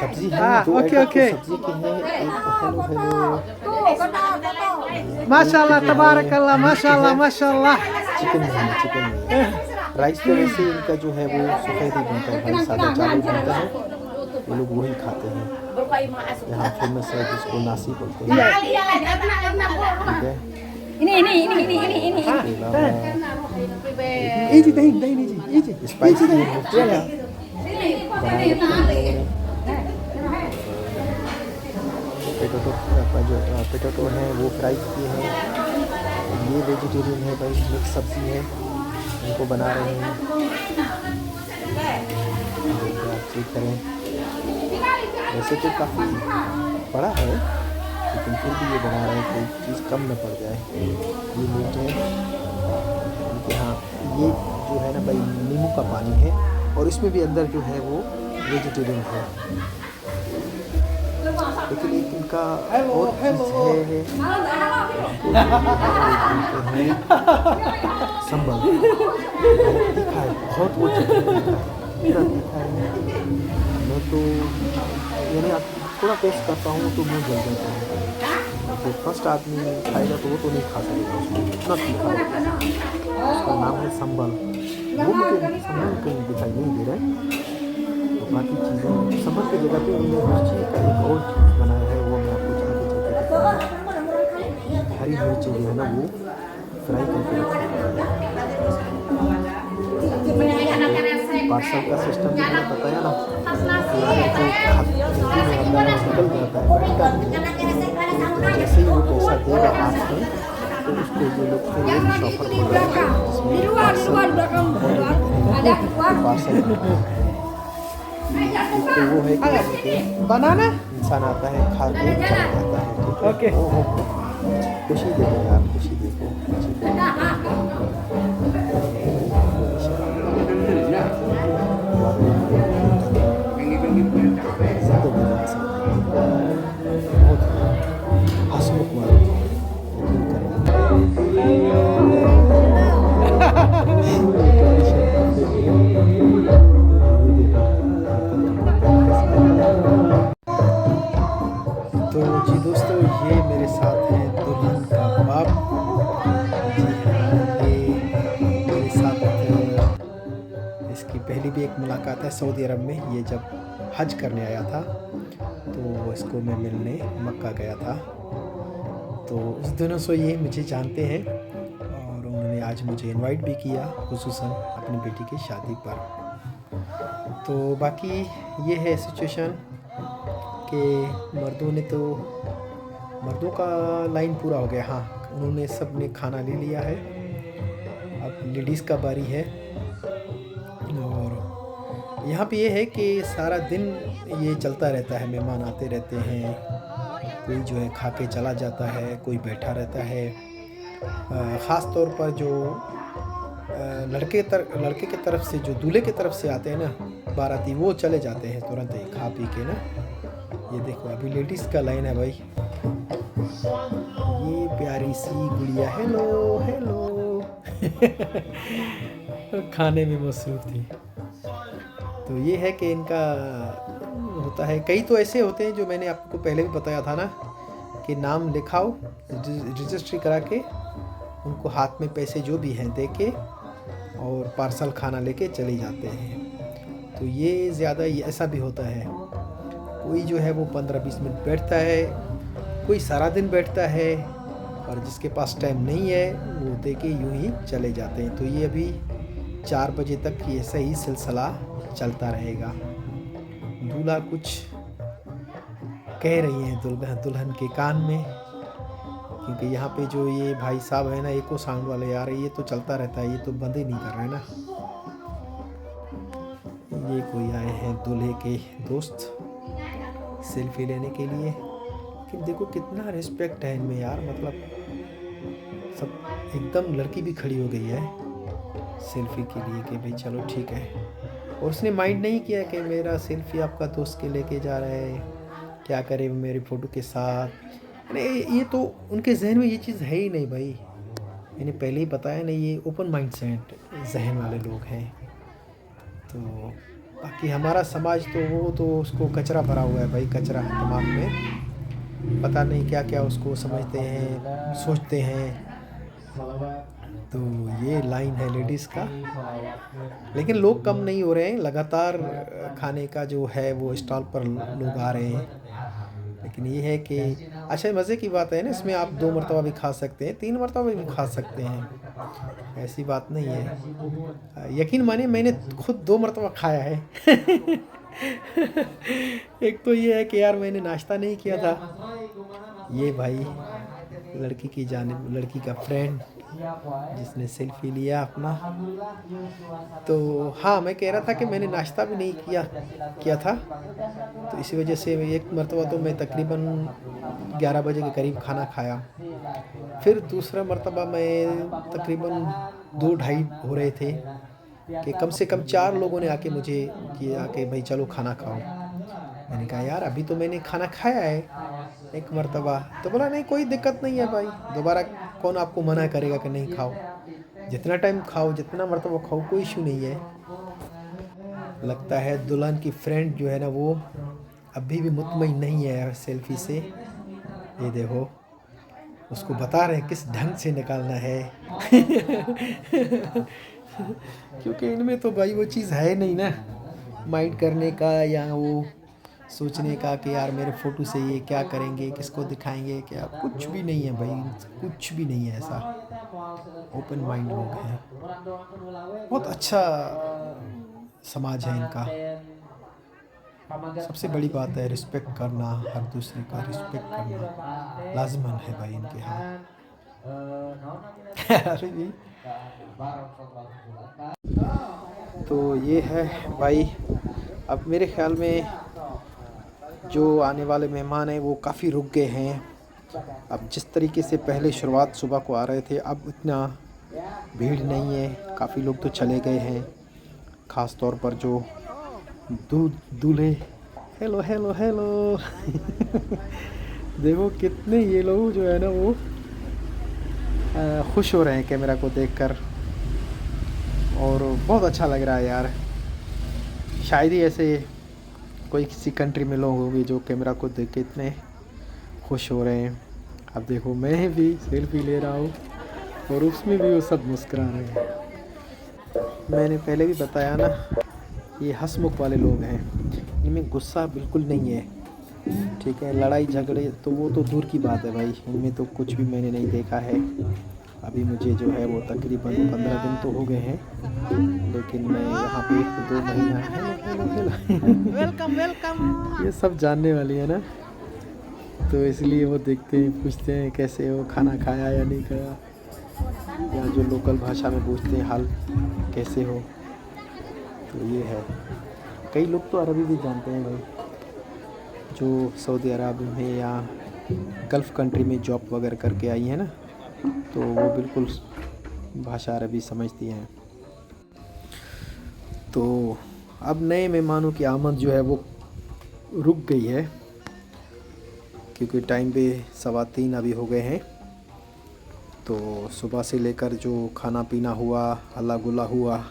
A: सब्जी है, ओके सब्जी के हैं। माशाल्लाह तबारकल्लाह, माशाल्लाह। चिकन है। राइस तो वैसे इनका जो है वो सफ़ेद ही बनता है भाई, सादा चावल बनता है, वो लोग वही खाते हैं। यहाँ फेमस है जिसको नासी बोलते हैं। स्पाइसी पोटैटो है वो फ्राई किए हैं। ये वेजिटेरियन है भाई, मिक्स सब्जी है, इनको बना रहे हैं। आप चेक करें, वैसे तो काफ़ी बड़ा है, लेकिन फिर भी ये बना रहे हैं, कोई चीज़ कम न पड़ जाए। ये मीट है इनके यहाँ। ये जो है ना भाई, नींबू का पानी है, और इसमें भी अंदर जो है वो वेजिटेरियन है, लेकिन एक इनका और चीज़ है संबल। तीखा है बहुत, वो तीखा है। मैं तो यानी आप थोड़ा टेस्ट करता हूँ तो मुँह जल जाता है। जो फर्स्ट आदमी खाएगा तो वो तो नहीं खा सकेगा, उसको इतना तीखा है। उसका नाम है संबल। वो मुझे संबल कहीं दिखाई नहीं दे रहा है। तो बाकी चीज़ें संबल की जगह पे उन्होंने मिर्ची का एक और चीज़ बनाया है, वो मैं आपको आगे चल के दिखाऊंगा। हरी मिर्ची जो है ना वो फ्राई करके रखी है। पार्सल का सिस्टम जो मैंने बताया ना, निकल जाता है, बैठता नहीं है। जैसे ही वो पैसा देगा हाथ में, तो उसको ये लोग फिर शॉपर बोलेंगे, जिसमें पार्सल तो वो है कि बनाना इंसान आता है, खा के चला जाता है। ओके, खुशी देखो यार, खुशी देखो। बहुत हंसमुख वाले तो जी दोस्तों, ये मेरे साथ है दुल्हन का बाप। ये मेरे साथ इसकी पहली भी एक मुलाकात है सऊदी अरब में। ये जब हज करने आया था तो इसको मैं मिलने मक्का गया था। तो उस दिनों से ये मुझे जानते हैं, और उन्होंने आज मुझे इनवाइट भी किया, खुसूसन अपनी बेटी की शादी पर। तो बाकी ये है सिचुएशन कि मर्दों का लाइन पूरा हो गया। हाँ, उन्होंने सब ने खाना ले लिया है, अब लेडीज़ का बारी है। और यहाँ पे ये है कि सारा दिन ये चलता रहता है, मेहमान आते रहते हैं, कोई जो है खा के चला जाता है, कोई बैठा रहता है। ख़ास तौर पर जो लड़के की तरफ से, जो दूल्हे की तरफ से आते हैं ना, बाराती वो चले जाते हैं तुरंत ही खा पी के ना। ये देखो अभी लेडीज़ का लाइन है भाई। ये प्यारी सी गुड़िया हेलो हेलो खाने में मसरूफ़ थी। तो ये है कि इनका होता है। कई तो ऐसे होते हैं जो मैंने आपको पहले भी बताया था ना कि नाम लिखाओ रजिस्ट्री करा के उनको हाथ में पैसे जो भी हैं दे के और पार्सल खाना लेके चले जाते हैं। तो ये ज़्यादा ऐसा भी होता है। कोई जो है वो 15-20 मिनट बैठता है, कोई सारा दिन बैठता है, और जिसके पास टाइम नहीं है वो दे के यूँ ही चले जाते हैं। तो ये अभी 4 बजे तक ये ऐसा ही सिलसिला चलता रहेगा। दूल्हा कुछ कह रही हैं दुल्हन के कान में, क्योंकि यहाँ पे जो ये भाई साहब है ना एको साउंड वाले यार, ये तो चलता रहता है, ये तो बंद ही नहीं कर रहे ना। ये कोई आए हैं दूल्हे के दोस्त सेल्फी लेने के लिए। कि देखो कितना रिस्पेक्ट है इनमें यार, मतलब सब एकदम। लड़की भी खड़ी हो गई है सेल्फी के लिए कि भाई चलो ठीक है, और उसने माइंड नहीं किया कि मेरा सेल्फी आपका दोस्त के लेके जा रहा है, क्या करे मेरी फ़ोटो के साथ। नहीं, ये तो उनके जहन में ये चीज़ है ही नहीं भाई। मैंने पहले ही बताया ना, ये ओपन माइंड सेट जहन वाले लोग हैं। तो बाकी हमारा समाज तो वो तो उसको कचरा भरा हुआ है भाई, कचरा दिमाग में, पता नहीं क्या क्या उसको समझते हैं सोचते हैं। तो ये लाइन है लेडीज़ का, लेकिन लोग कम नहीं हो रहे हैं। लगातार खाने का जो है वो स्टॉल पर लोग आ रहे हैं। लेकिन ये है कि अच्छा मज़े की बात है ना, इसमें आप 2 मरतबा भी खा सकते हैं, 3 मरतबा भी खा सकते हैं, ऐसी बात नहीं है। यकीन मानिए मैंने खुद 2 मरतबा खाया है। एक तो ये है कि यार मैंने नाश्ता नहीं किया था। ये भाई लड़की की जानिब, लड़की का फ्रेंड जिसने सेल्फी लिया अपना। तो हाँ, मैं कह रहा था कि मैंने नाश्ता भी नहीं किया था, तो इसी वजह से एक मरतबा तो मैं तकरीबन 11 बजे के करीब खाना खाया। फिर दूसरा मरतबा मैं तकरीबन 2-2:30 हो रहे थे कि कम से कम 4 लोगों ने आके मुझे किया कि भाई चलो खाना खाओ। मैंने कहा यार अभी तो मैंने खाना खाया है एक मरतबा। तो बोला नहीं कोई दिक्कत नहीं है भाई, दोबारा कौन आपको मना करेगा कि नहीं खाओ, जितना टाइम खाओ जितना मरतबा खाओ कोई इशू नहीं है। लगता है दुल्हन की फ्रेंड जो है ना वो अभी भी मुतमईन नहीं है सेल्फी से। ये देखो उसको बता रहे हैं किस ढंग से निकालना है। क्योंकि इनमें तो भाई वो चीज़ है नहीं ना, माइंड करने का या वो सोचने का कि यार मेरे फ़ोटो से ये क्या करेंगे, किसको दिखाएंगे, क्या कुछ भी नहीं है भाई, कुछ भी नहीं है ऐसा। ओपन माइंड लोग हैं, बहुत अच्छा समाज है इनका। सबसे बड़ी बात है रिस्पेक्ट करना, हर दूसरे का रिस्पेक्ट करना लाजमन है भाई इनके यहाँ। अरे भी तो ये है भाई। अब मेरे ख्याल में जो आने वाले मेहमान हैं वो काफ़ी रुक गए हैं। अब जिस तरीके से पहले शुरुआत सुबह को आ रहे थे, अब इतना भीड़ नहीं है, काफ़ी लोग तो चले गए हैं। ख़ास तौर पर जो दूल्हे हेलो हेलो हेलो देखो कितने ये लोग जो है ना वो खुश हो रहे हैं कैमरा को देखकर, और बहुत अच्छा लग रहा है यार। शायद ही ऐसे कोई किसी कंट्री में लोग होंगे जो कैमरा को देख के इतने खुश हो रहे हैं। अब देखो मैं भी सेल्फी ले रहा हूँ और उसमें भी वो सब मुस्कुरा रहे हैं। मैंने पहले भी बताया ना, ये हंसमुख वाले लोग हैं, इनमें गुस्सा बिल्कुल नहीं है, ठीक है। लड़ाई झगड़े तो वो तो दूर की बात है भाई, इनमें तो कुछ भी मैंने नहीं देखा है। अभी मुझे जो है वो तकरीबन 15 दिन तो हो गए हैं, लेकिन मैं यहाँ पे 2 महीना वेलकम वेलकम ये सब जानने वाली है ना, तो इसलिए वो देखते हैं, पूछते हैं कैसे हो, खाना खाया या नहीं खाया, या जो लोकल भाषा में पूछते हैं हाल कैसे हो। तो ये है, कई लोग तो अरबी भी जानते हैं भाई, जो सऊदी अरब में या गल्फ़ कंट्री में जॉब वगैरह करके आई है ना, तो वो बिल्कुल भाषा अरबी समझती हैं। तो अब नए मेहमानों की आमद जो है वो रुक गई है, क्योंकि टाइम पे 3:15 अभी हो गए हैं। तो सुबह से लेकर जो खाना पीना हुआ, हल्ला गुल्ला हुआ,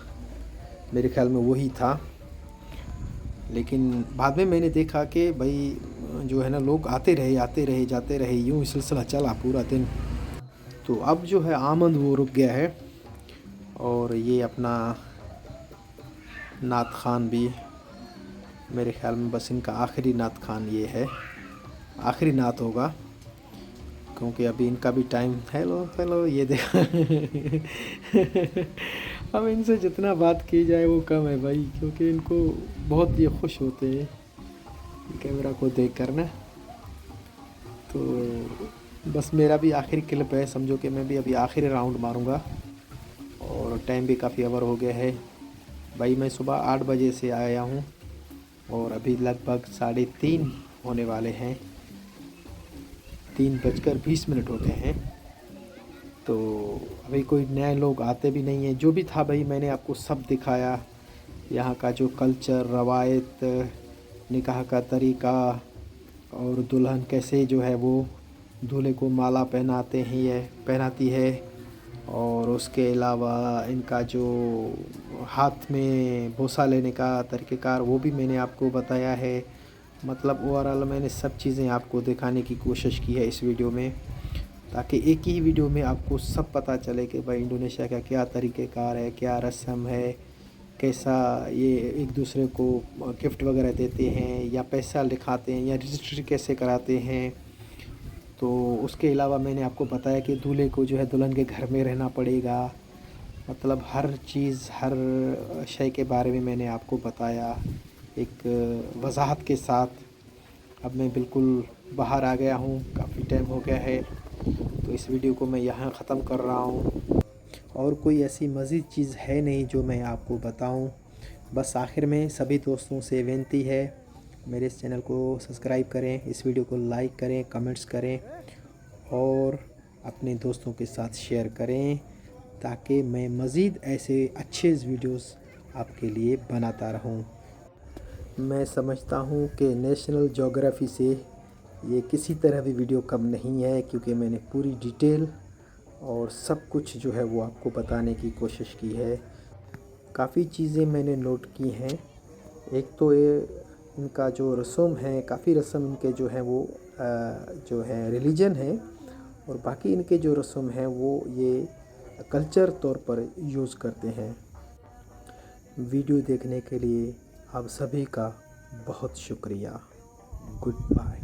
A: मेरे ख्याल में वही था। लेकिन बाद में मैंने देखा कि भाई जो है ना, लोग आते रहे जाते रहे, यूँ ही सिलसिला चला पूरा दिन। तो अब जो है आमद वो रुक गया है। और ये अपना नात खान भी, मेरे ख्याल में बस इनका आखिरी नात खान ये है, आखिरी नात होगा, क्योंकि अभी इनका भी टाइम। हेलो ये देखा अब इनसे जितना बात की जाए वो कम है भाई, क्योंकि इनको बहुत ये खुश होते हैं कैमरा को देख कर ना। तो बस मेरा भी आखिरी क्लिप है, समझो कि मैं भी अभी आखिरी राउंड मारूंगा। और टाइम भी काफ़ी ओवर हो गया है भाई। मैं सुबह 8 बजे से आया हूँ और अभी लगभग 3:30 होने वाले हैं, 3:20 होते हैं। तो अभी कोई नए लोग आते भी नहीं हैं। जो भी था भाई मैंने आपको सब दिखाया, यहाँ का जो कल्चर, रवायत, निकाह का तरीक़ा, और दुल्हन कैसे जो है वो दूल्हे को माला पहनाती है। और उसके अलावा इनका जो हाथ में बोसा लेने का तरीक़ेकार वो भी मैंने आपको बताया है। मतलब ओवरऑल मैंने सब चीज़ें आपको दिखाने की कोशिश की है इस वीडियो में, ताकि एक ही वीडियो में आपको सब पता चले कि भाई इंडोनेशिया का क्या तरीक़ेकार है, क्या रस्म है, कैसा ये एक दूसरे को गिफ्ट वगैरह देते हैं या पैसा लिखाते हैं या रजिस्ट्री कैसे कराते हैं। तो उसके अलावा मैंने आपको बताया कि दूल्हे को जो है दुल्हन के घर में रहना पड़ेगा। मतलब हर चीज़, हर शय के बारे में मैंने आपको बताया एक वजाहत के साथ। अब मैं बिल्कुल बाहर आ गया हूँ, काफ़ी टाइम हो गया है, तो इस वीडियो को मैं यहाँ ख़त्म कर रहा हूँ। और कोई ऐसी मज़ीद चीज़ है नहीं जो मैं आपको बताऊँ। बस आखिर में सभी दोस्तों से विनती है, मेरे इस चैनल को सब्सक्राइब करें, इस वीडियो को लाइक करें, कमेंट्स करें और अपने दोस्तों के साथ शेयर करें, ताकि मैं मज़ीद ऐसे अच्छे वीडियोस आपके लिए बनाता रहूं। मैं समझता हूं कि नेशनल ज्योग्राफी से ये किसी तरह भी वीडियो कम नहीं है, क्योंकि मैंने पूरी डिटेल और सब कुछ जो है वो आपको बताने की कोशिश की है। काफ़ी चीज़ें मैंने नोट की हैं। एक तो ये इनका जो रस्म है, काफ़ी रस्म इनके जो है वो जो है रिलीजन है, और बाकी इनके जो रस्म है वो ये कल्चर तौर पर यूज़ करते हैं। वीडियो देखने के लिए आप सभी का बहुत शुक्रिया। Good bye.